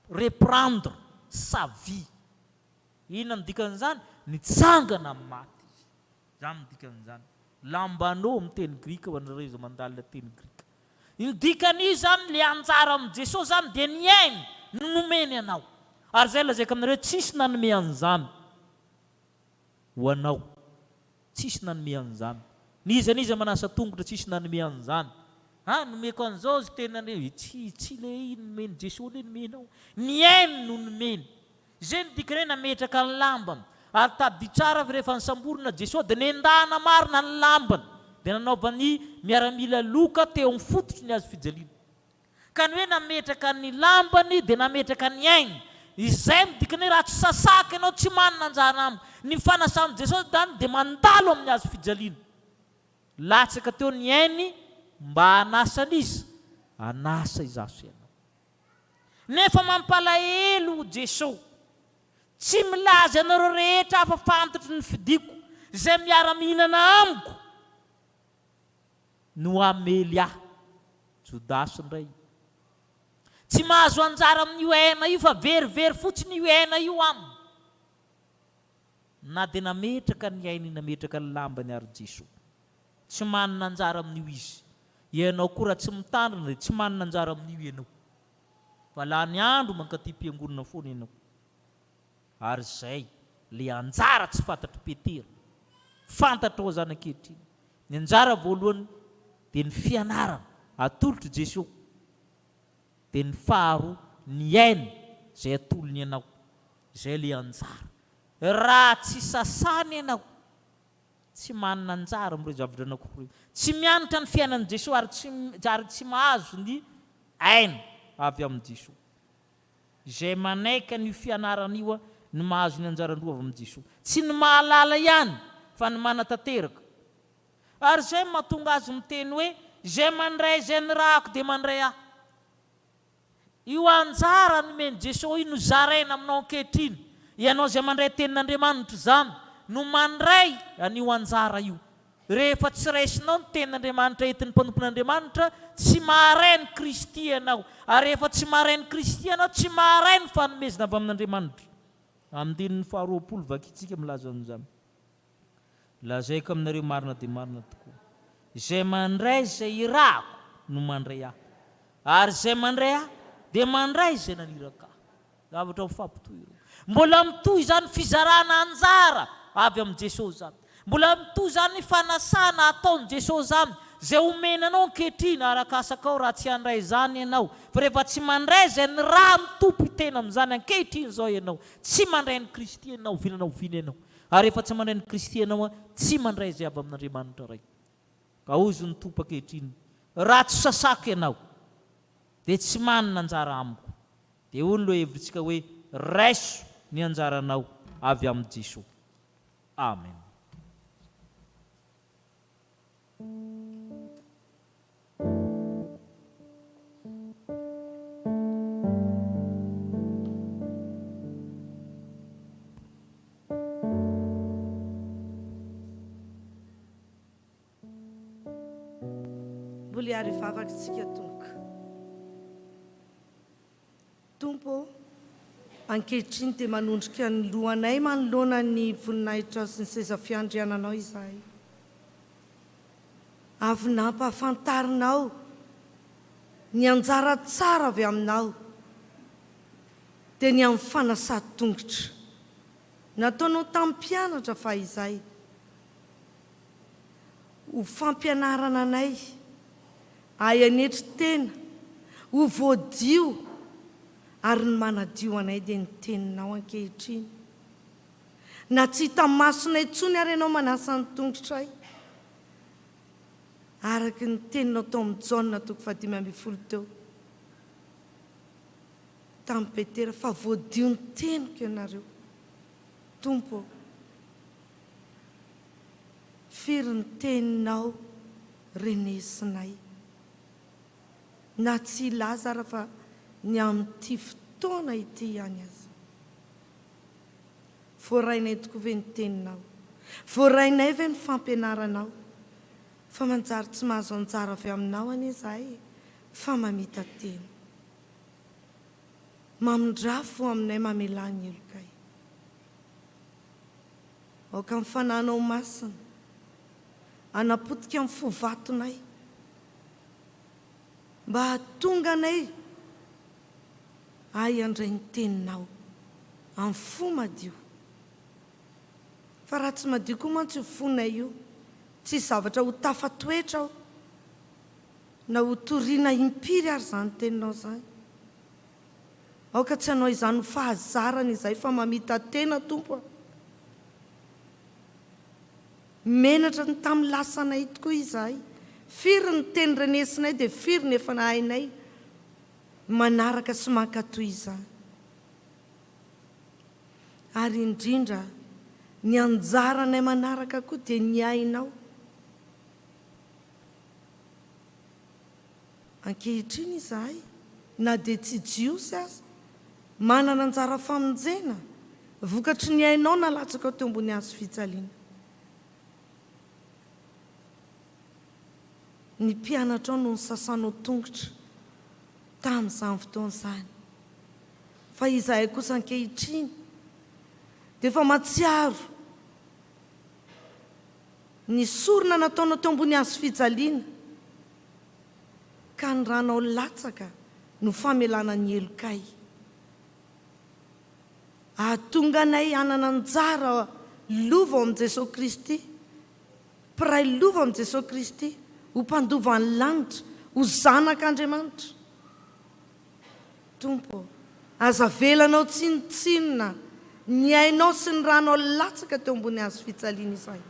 Reprendre sa vie. Inona ny dikan'izany? Nitsangana amin'ny maty. Zany ny dikan'izany. Lambanao amin'ny teny grika ho anareo izay mandalina teny grika. Ny dikan'io zany le anjara amin'ny Jesosy zany dia ny ainy no nomeny anao. Ary zay lazaiko aminareo tsisy nanome an'izany ho anao. Tsisy nanome an'izany. Niza manasa tongotra tsisy nanome an'izany. Nomeko an'izao izy tenanareo. Tsy le nomeny Jesosy le nomenao. Ny ainy no nomeny. Zay ny dikany hoe nametraka ny lambany. Ary tady tsara rehefa nisamborina Jesosy dia nendahana marina ny lambany. Dia nanaovany miaramila loka teo amin'ny fototry ny azo fijaliana. Ka ny hoe nametraka ny lambany dia nametraka ny ainy. Izay ny dikany hoe raha tsy sasaka ianao tsy manana anjara amiko. Ny fanasan'i Jesosy zany dia mandalo amin'ny azo fijaliana. Latsaka teo ny ainy mba hanasana izy, hanasa izaso ianao. Nefa mampalahelo Jesosy. Tsy milaza anareo rehetra afa fantatra ny fidiko izay miara-mihinana amiko no amely ahy Jodasy indray. Tsy mahazo anjara amin'io aina io fa verivery fotsiny io aina io aminy. Na dia nametraka ny ainy nametraka ny lambany ary Jesosy. Tsy manana anjara amin'io izy. Ianao koa raha tsy mitandrina dia tsy manana anjara amin'io ianao. Fa laha ny andro mankaty mpiangonana foana ianao. Ary zay le anjara tsy fantatry Petera. Fantatrao zany ankehitriny. Ny anjara voalohany dia ny fianarana atolotry Jesosy. Dia ny faharoa ny ainy zay atolony ianao. Zay le anjara. Raha tsy sasany ianao, tsy manana anjara amin'ireo zavatra anankiroa. Tsy mianatra ny fiainan'i Jesosy ary tsy mahazo ny ainy avy amin'i Jesosy. Zay manaiky ny fianarana io ny mahazo ny anjaran-droa avy amin'i Jesosy. Tsy ny mahalala ihany fa ny manatanteraka. Ary zay mahatonga azy miteny hoe zay mandray zay ny rahako dia mandray ahy. Io anjara nomeny Jesosy io no zaraina aminao ankehitriny. Ianao zay mandray tenin'Andriamanitra zany no mandray an'io anjara io. Rehefa tsy raisinao ny tenin'Andriamanitra entin'ny mpanompon'Andriamanitra, tsy maharay ny Kristy ianao. Ary rehefa tsy maharay ny Kristy ianao, tsy maharay ny fanomezana avy amin'Andriamanitra. Amin'ny 20 vakitsika milaza an'izany. Lazaiko aminareo marina dia marina tokoa. Zay mandray zay irako no mandray ahy. Ary zay mandray ahy dia mandray zay naniraka ahy. Zavatra mifampitohy ireo. Mbola mitohy zany fizarana anjara avy amin'ny Jesosy zany. Mbola mitohy zany fanasana ataon'i Jesosy zany zay omenanao ankehitriny arakasakao raha tsy handray zany ianao, fa rehefa tsy mandray zay ny raha mitompo tena amin'izany ankehitriny zao ianao, tsy mandray ny Kristy ianao, vilanao vina ianao. Ary rehefa tsy mandray ny Kristy ianao, tsy mandray zay avy amin'Andriamanitra ray. Ka ozy ny tompo ankehitriny, raha tsy sasako ianao dia tsy manana anjara amiko. Dia hoy ny hevritsika hoe raiso ny anjaranao avy amin'ny Jesosy. Amen. Mbola ary vavakantsika Tompo, ankehitriny dia manondrika ny lohanay manoloana ny voninahitra sy ny seza fiandriananao izahay. Avy nampahafantarinao ny anjara tsara avy aminao dia ny amin'ny fanasà-tongotra nataonao tamin'ny mpianatra fa izay ho fampianarana anay ayanetry tena ho voadio ary ny manadio anay dia ny teninao ankehitriny. Na tsy hita masonay intsony ary ianao manasa ny tongotray, araky ny teninao tao amin'ny Jaona 5:12 teo tamin'ny Petera, fa voadio ny teniko ianareo. Tompo, firy ny teninao renesinay, na tsy ilaza ara fa ny amin'ity fotoana ity ihany aza. Voarainay tokoa ve ny teninao, voarainay ve ny fampianaranao, fa manjary tsy mahazo anjara avy aminao anie izahay fa mamita tena. Mamindrafo aminay mamelany elokay. Aoka amin'ny fananao masina, anapotika amin'ny fovatonay, mba hahatonga anay andray ny teninao amin'ny fo madio. Fa raha tsy madio koa mantsy io fonay io, tsy zavatra ho tafatoetra ao na ho toriana impiry ary zany teninao zany. Aoka tsy hanao izany ho fahazarana izay fa mamita tena Tompo. Menatra ny tamin'ny lasanay tokoa izahay, firy ny teny renesinay dia firy ny efa nahainay manaraka sy mankatoy izany. Ary indrindra ny anjaranay manaraka koa dia ny ainao. Ankehitriny izahay, na dia tsy jiosy aza, manana anjara famonjena, vokatry ny ainao nalatsaka teo ambony hazo fijaliana. Ny mpianatra ao no ny sasanao tongotra tamin'izany fotoana izany. Fa izahay kosa ankehitriny dia efa matsiaro ny sorona nataonao teo ambony hazo fijaliana, ka ny ranao latsaka no famelana ny elokay. Ahatonga anay hanana anjara lova amin'ny Jesosy Kristy, piray lova amin'ny Jesosy Kristy, ho mpandova ny lanitra, ho zanak'Andriamanitra. Tompo, aza velanao tsinotsinona ny ainao sy ny ranao latsaka teo ambony hazo fijaliana izay.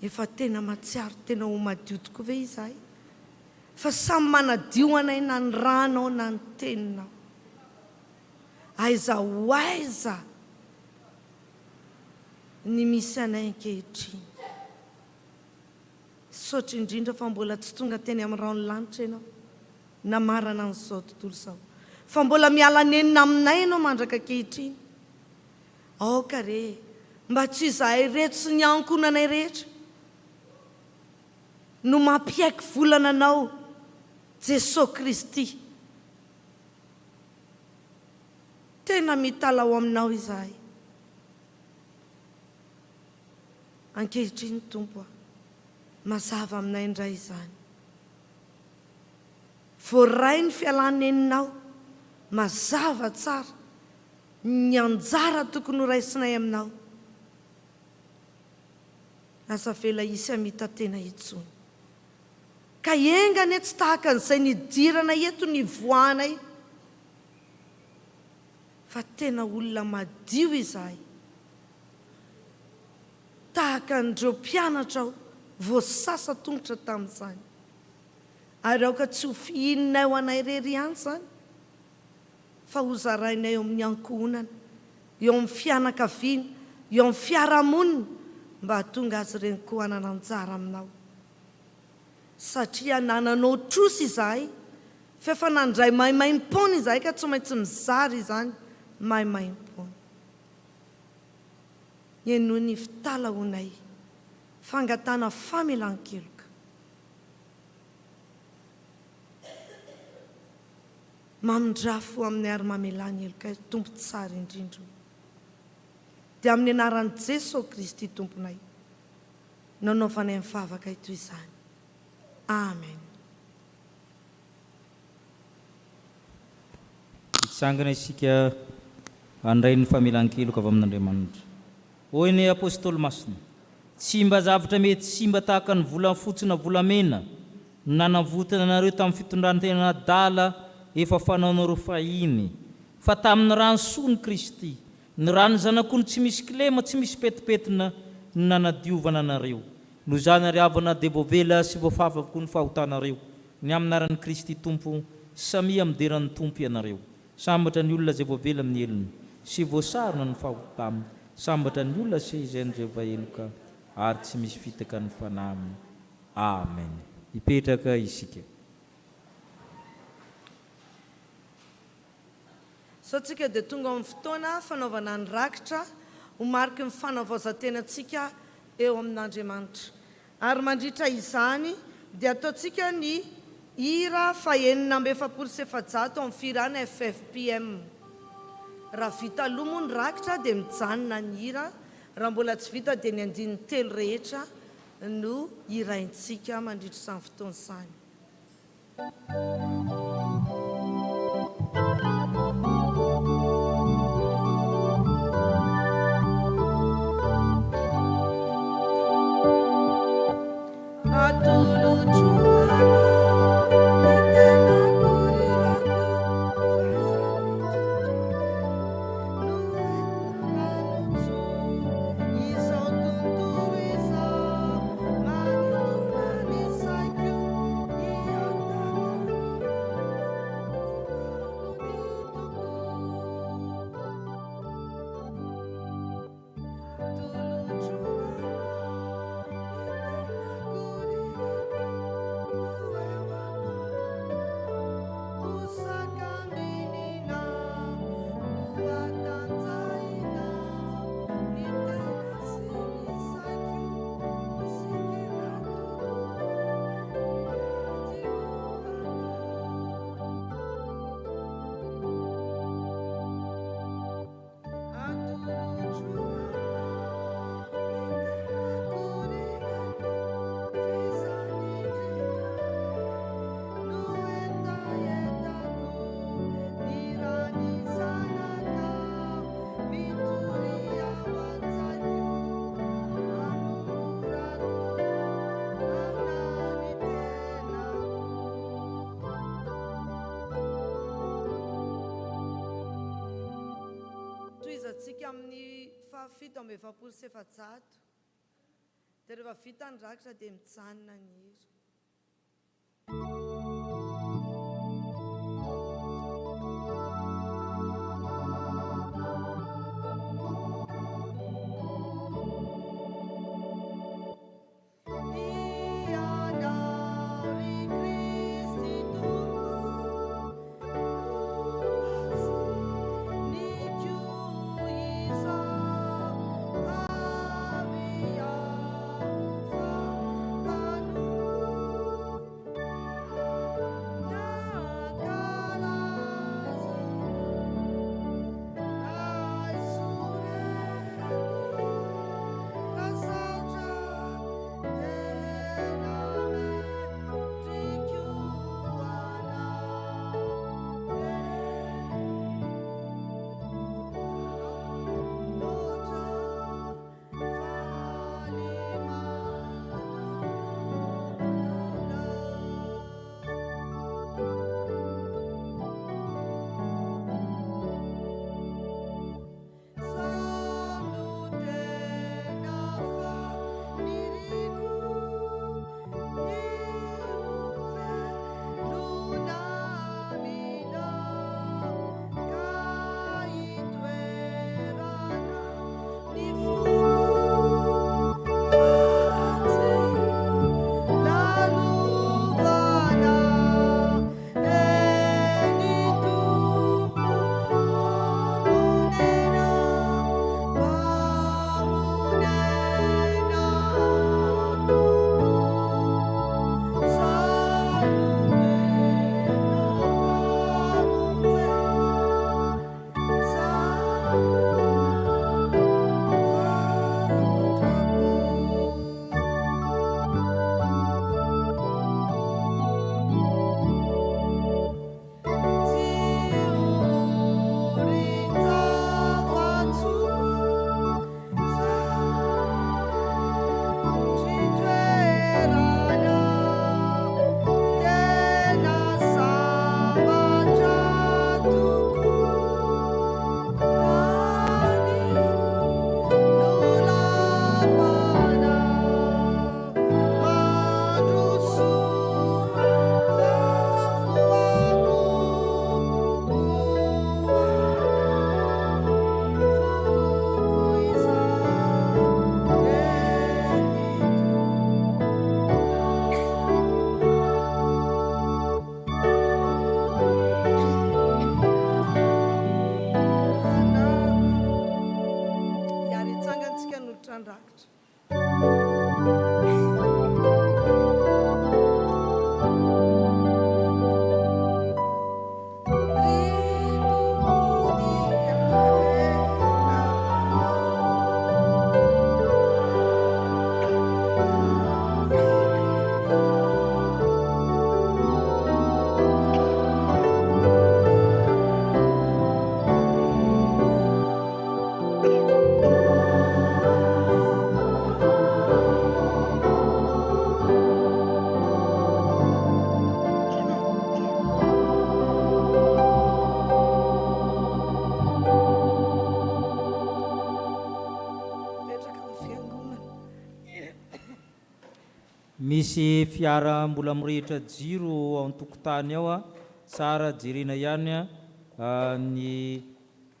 Efa tena matsiaro, tena ho madio tokoa ve izahay? Fa samy manadio anay na ny ranao na ny teninao. Aiza ho aiza ny misy anay ankehitriny. Saotra indrindra fa mbola tsy tonga teny amin'ny rano lanitra ianao, na marana an'izao tontolo izao. Fa mbola miala nenina aminay ianao mandraka ankehitriny. Aoka re, mba tsy izahay reto sy ny ankonanay rehetra no mampiaiky volana anao, Jesosy Kristy. Tena mitalao aminao izahay. Ankehitriny Tompo, mazava aminay indray izany. Voaray ny fialan-neninao, mazava tsara ny anjara tokony ho raisinay aminao. lasa vela isy amita tena itsony. Ka engany tsy tahaka an'izay nidirana eto ny voanay, fa tena olona madio izahay, tahaka an'ireo mpianatra aho voasasa tongotra tamin'izany, ary aoka tsy ho fihinonay ho anay rery ihany zany, fa hozarainay eo amin'ny ankohonana, eo amin'ny fianakaviana, eo amin'ny fiarahamonina, mba hahatonga azy ireny koa hanana anjara aminao. Satria nananao trosa izahay, fa efa nandray maimaimpona izahay ka tsy maintsy mizary izany maimaimpona. Enoa ny fitala honay, fangatana famelan-keloka. Mamindrafo amin'ny ary-mamelany heloka tompo tsara indrindra. Dia amin'ny anaran'i Jesosy Kristy tomponay, nanaovanay mivavaka ito izany. Amen. Itsangana isika handray ny famelan-keloka avy amin'Andriamanitra. Hoy ny apôstôly masina, tsy mba zavatra mety tsy mba tahaka ny vola fotsy na volamena nanavotana anareo tamin'ny fitondrantena adala efa fanaonareo fahiny, fa tamin'ny rano soa ny Kristy, ny rano zanakony tsy misy kilema, tsy misy petipetina nanadiovana anareo. No zany ary avana dia voavela sy voafavako ny fahotanareo ny aminaran'ny Kristy Tompo, samy amin'deran'ny Tompo ianareo. Sambatra ny olona zay voavela amin'ny elony sy voasarona ny fahotana, sambatra ny olona sy izay andreva eloka ary tsy misy fitaka ny fanaminy. Amen. Ipetraka isika. So tsika dia tonga amin'ny fotoana fanaovana ny rakitra ho mariky ny fanavaozan-tenantsika eo amin'Andriamanitra. Ary mandritra izany dia ataontsika ny hira fahenina amby 700 amin'ny firana FFPM. Raha vita aloha moa ny rakitra dia mijanona ny hira, raha mbola tsy vita dia ny andininy 3 rehetra no hiraintsika mandritra izany fotoana izany. Tsika amin'ny 700 dia rehefa vita ny rakitra dia mijanona ny hira. Anu misy fiara mbola mirehitra jiro ao an-tokotany ao a tsara jerena ihany a ny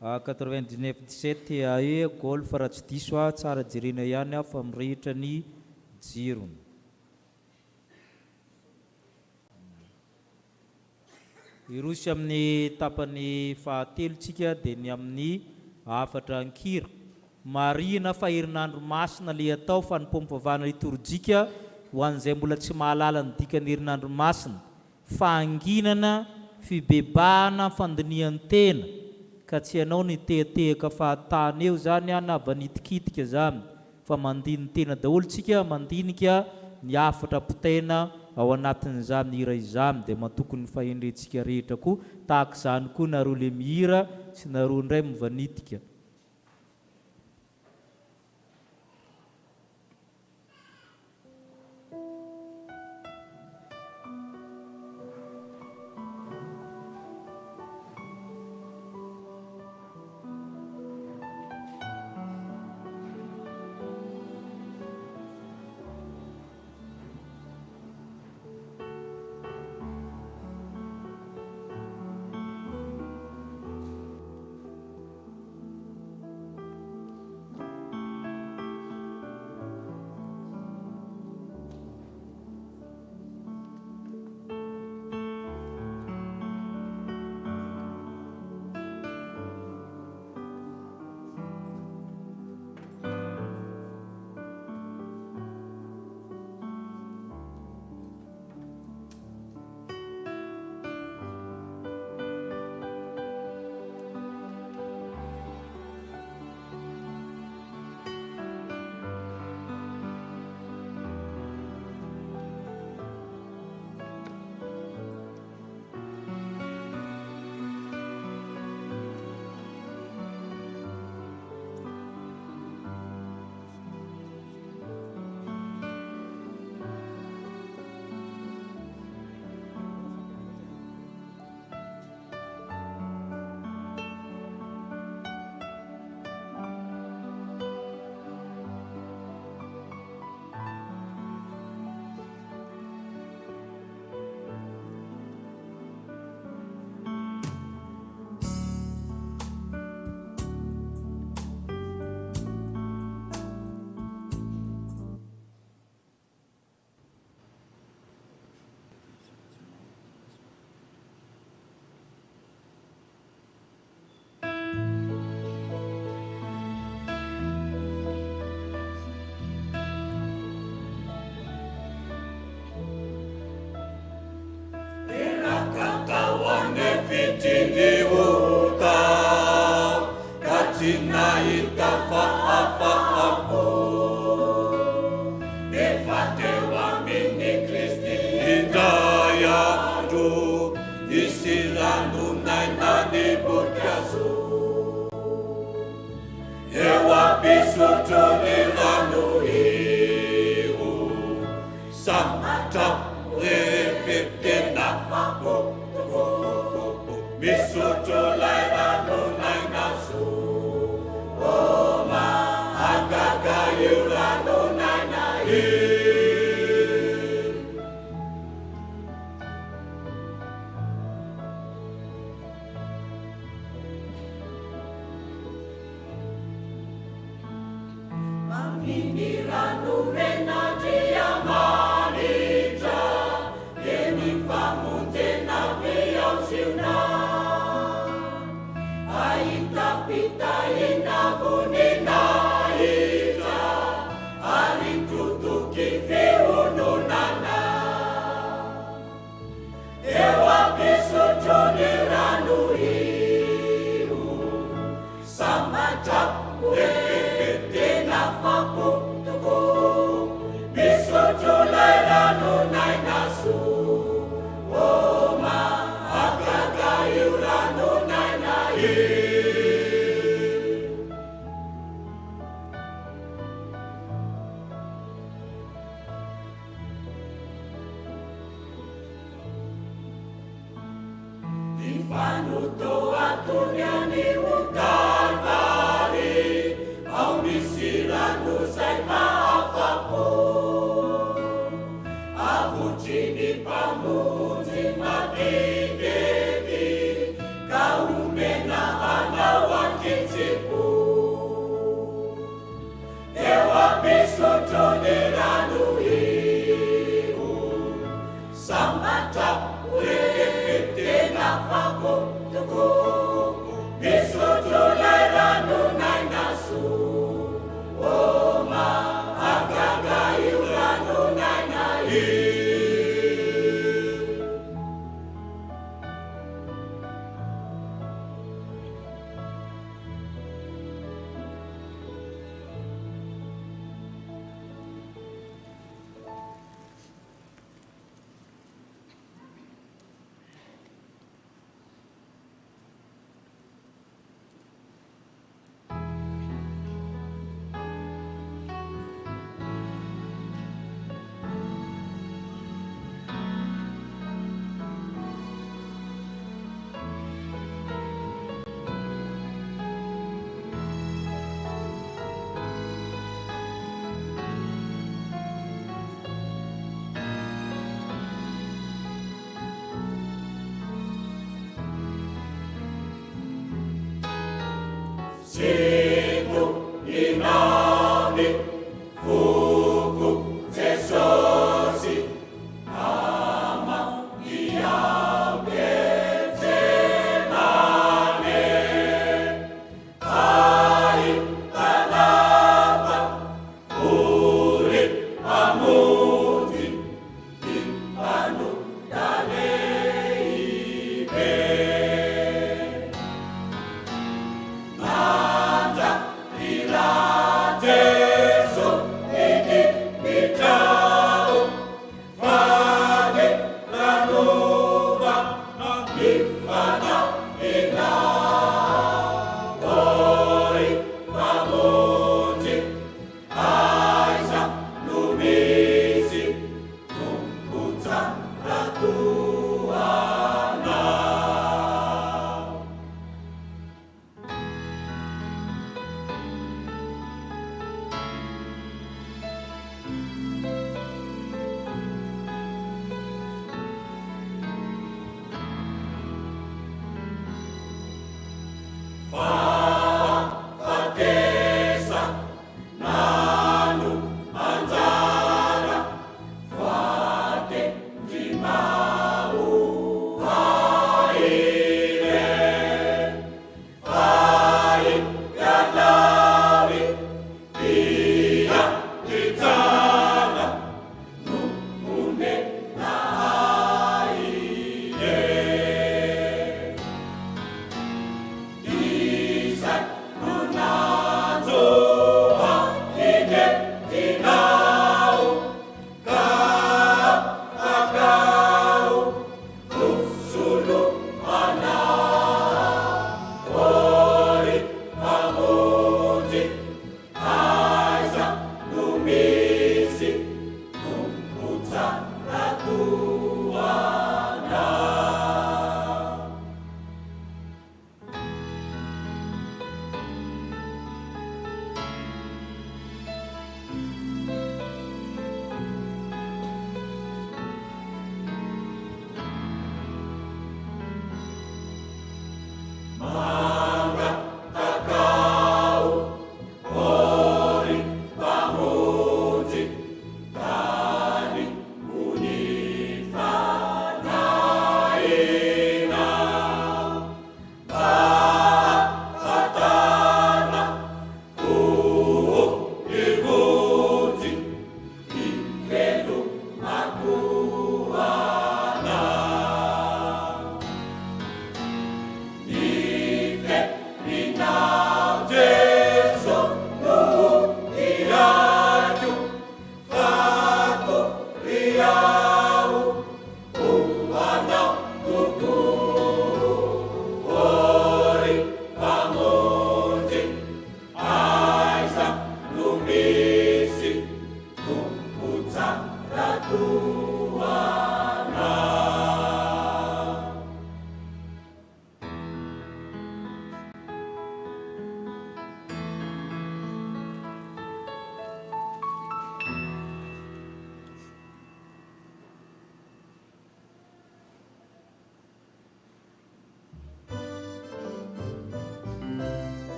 9917 AE Golf raha tsy diso a tsara jerena ihany a fa mirehitra ny jirony. Irosy amin'ny tapany fahatelotsika dia ny amin'ny 4 ankira. Marina fa herinandro masina le atao fa nipompavana liturjika ho an'izay mbola tsy mahalala ny dikany herinandro masina. Fanginana, fibebahana, fandinian-tena ka tsy ianao ny tehatehaka fahatany eo zany na vanitikitika zany fa mandiny tena daholo tsika mandinika ny afatra potena ao anatin'izany hira izany dia matokony fahendrentsika rehetra koa tahaka izany koa nareo le mihira sy nareo indray mivanitika.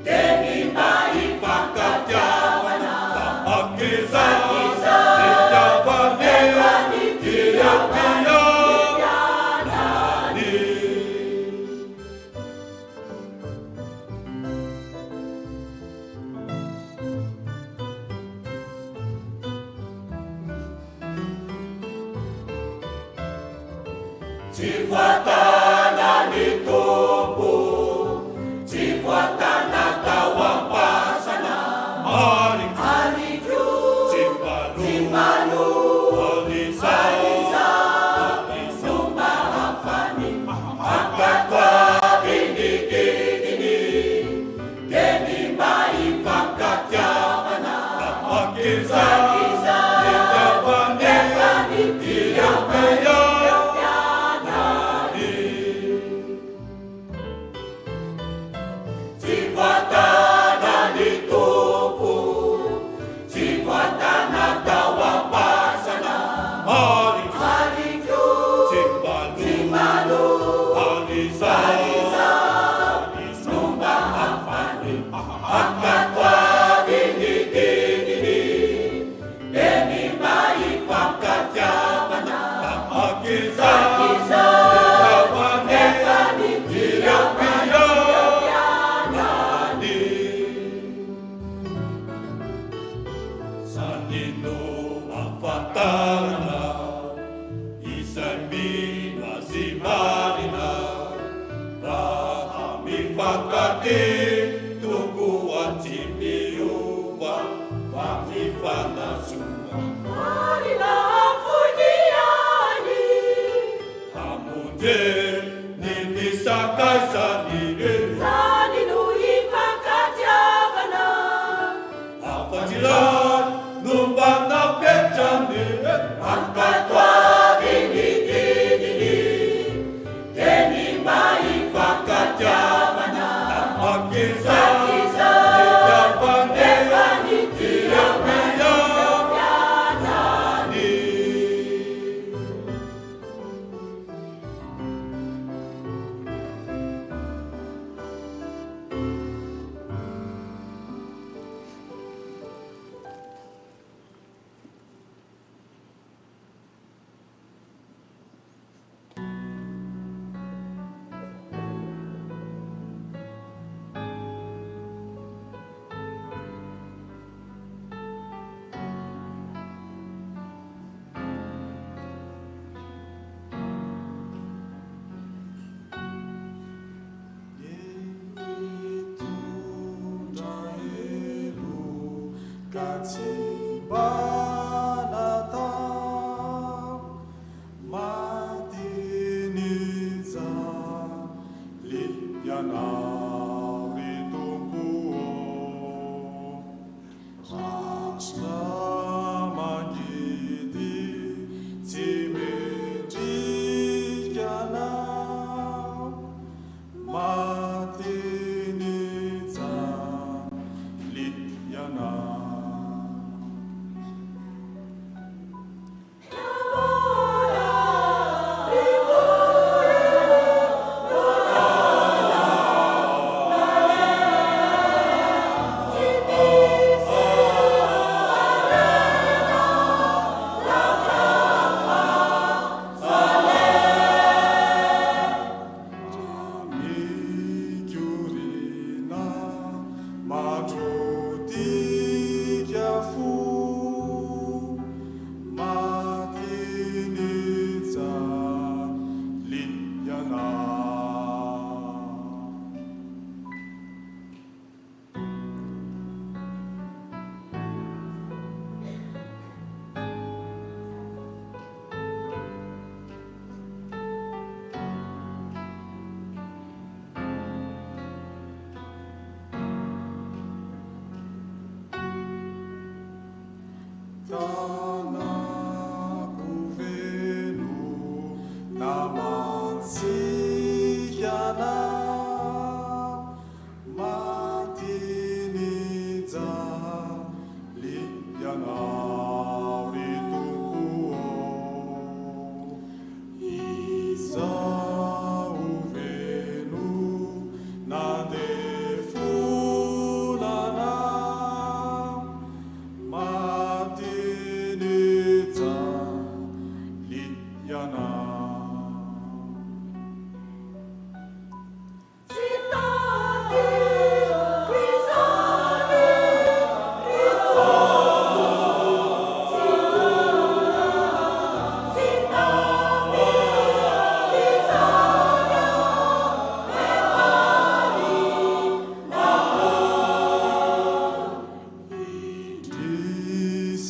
Teni mai fangatyawana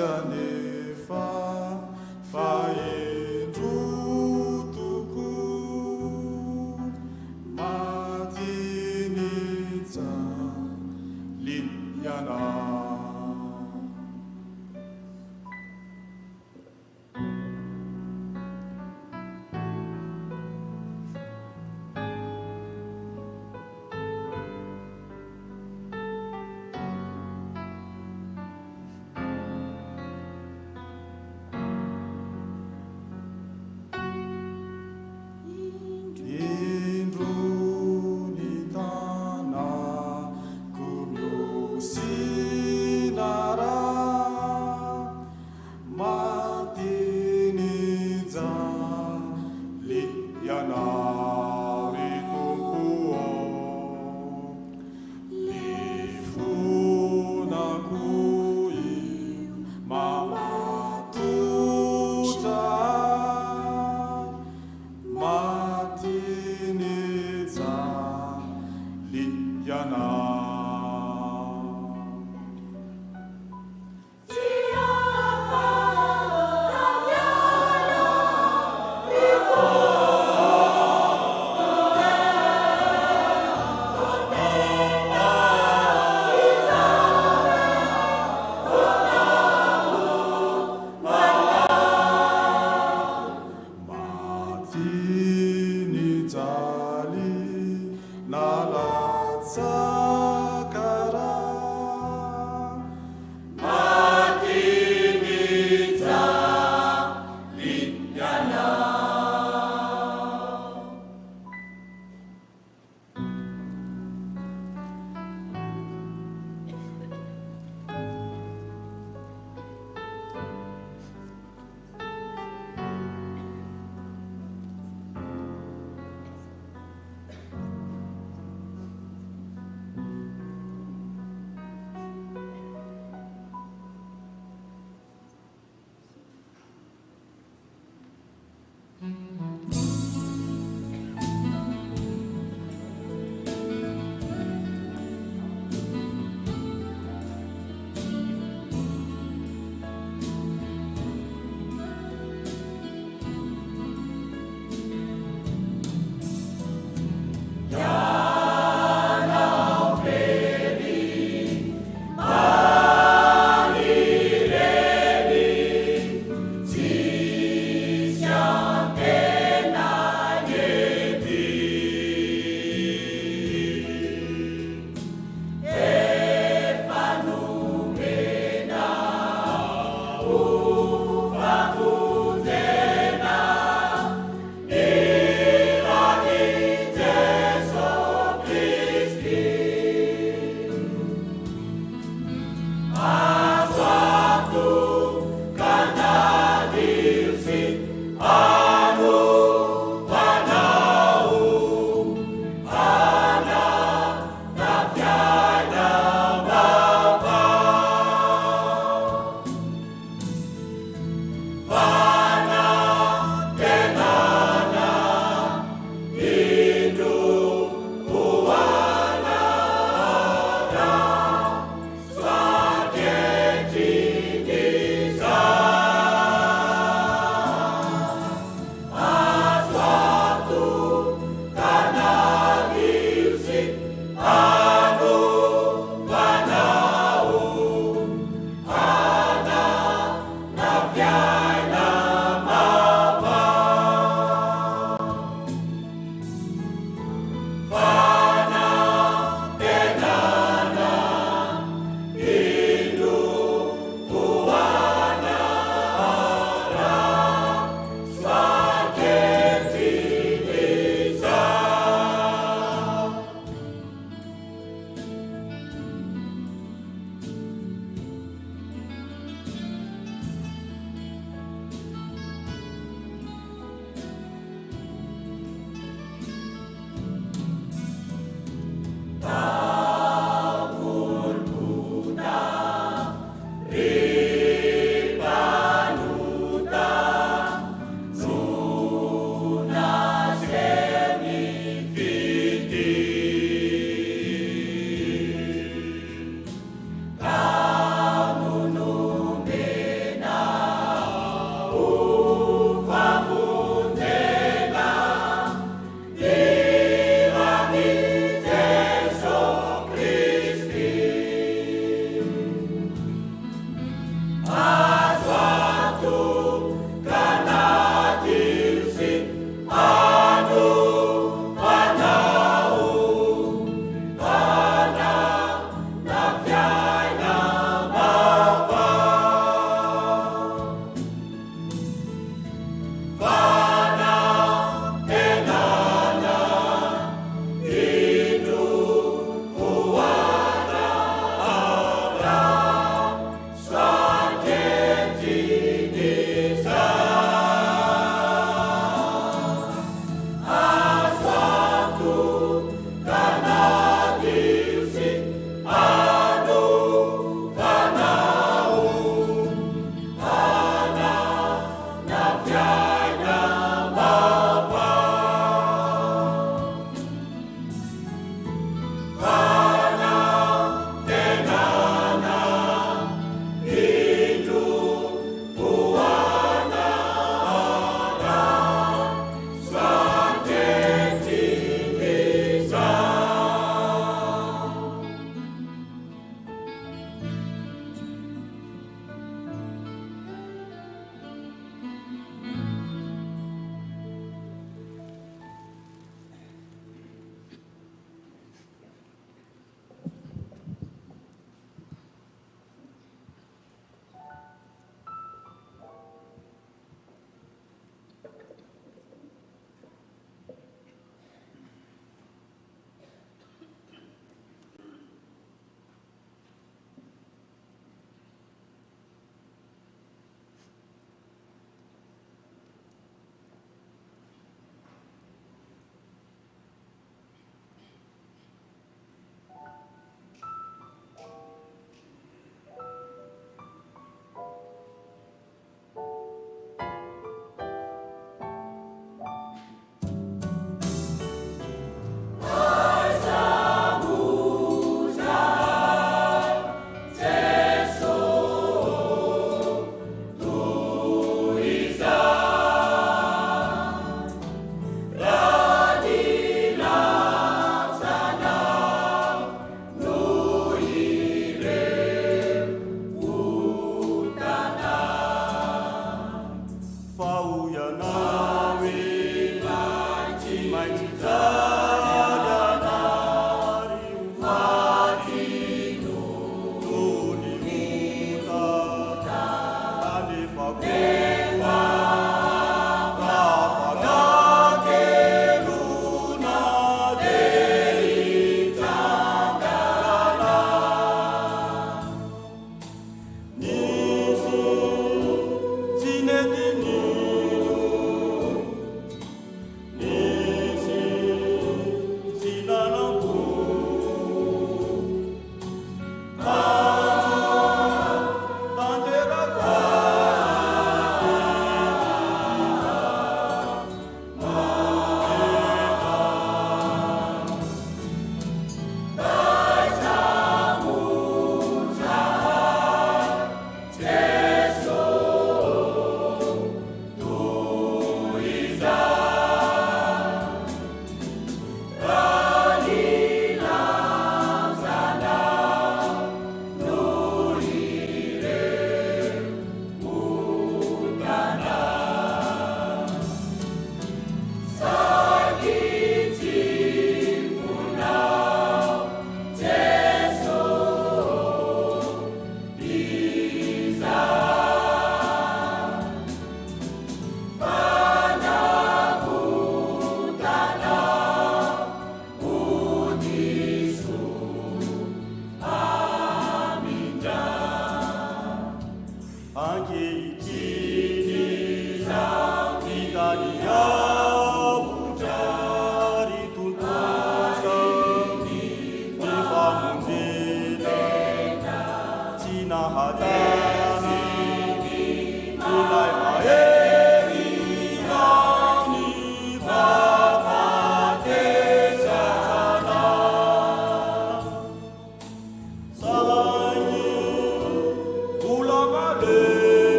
anefa faendro toko matinitsa liana.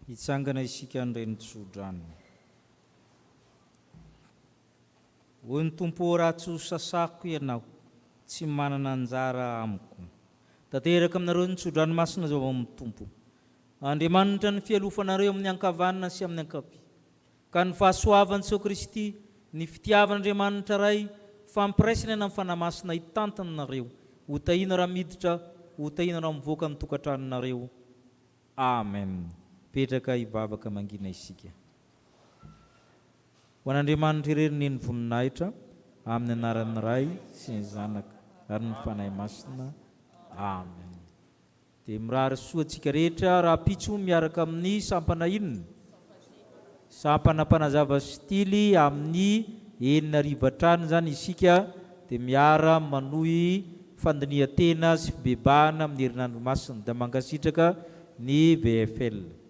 Hitsangana isika andrenytsodrany. Hoy ny Tompo, raha tsy ho sasako ianao, tsy manana anjara amiko. Tanteraka aminareo ny tsodranomasina zao amin'ny Tompo. Andriamanitra ny fialofanareo amin'ny ankavanana sy amin'ny ankavia. Ka ny fahasoavan'i Jesu Kristy, ny fitiavan'Andriamanitra ray, fampiraisana amin'ny fanamasina hitantanareo. Ho tahina raha miditra, ho tahina raha mivoaka amin'ny tokantranonareo. Amen. Petraka hivavaka mangina isika. Ho an'Andriamanitra irery ny voninahitra, amin'ny anaran'ny Ray sy ny Zanaka ary ny Fanahy Masina. Amen. Dia mirary soa antsika rehetra raha pitso miaraka amin'ny sampana inona? Sampana mpanazava stily amin'ny 9 trano zany isika, dia miara manohy fandinihan-tena sy fibebahana amin'ny herinandro masina, dia mankasitraka ny VFL.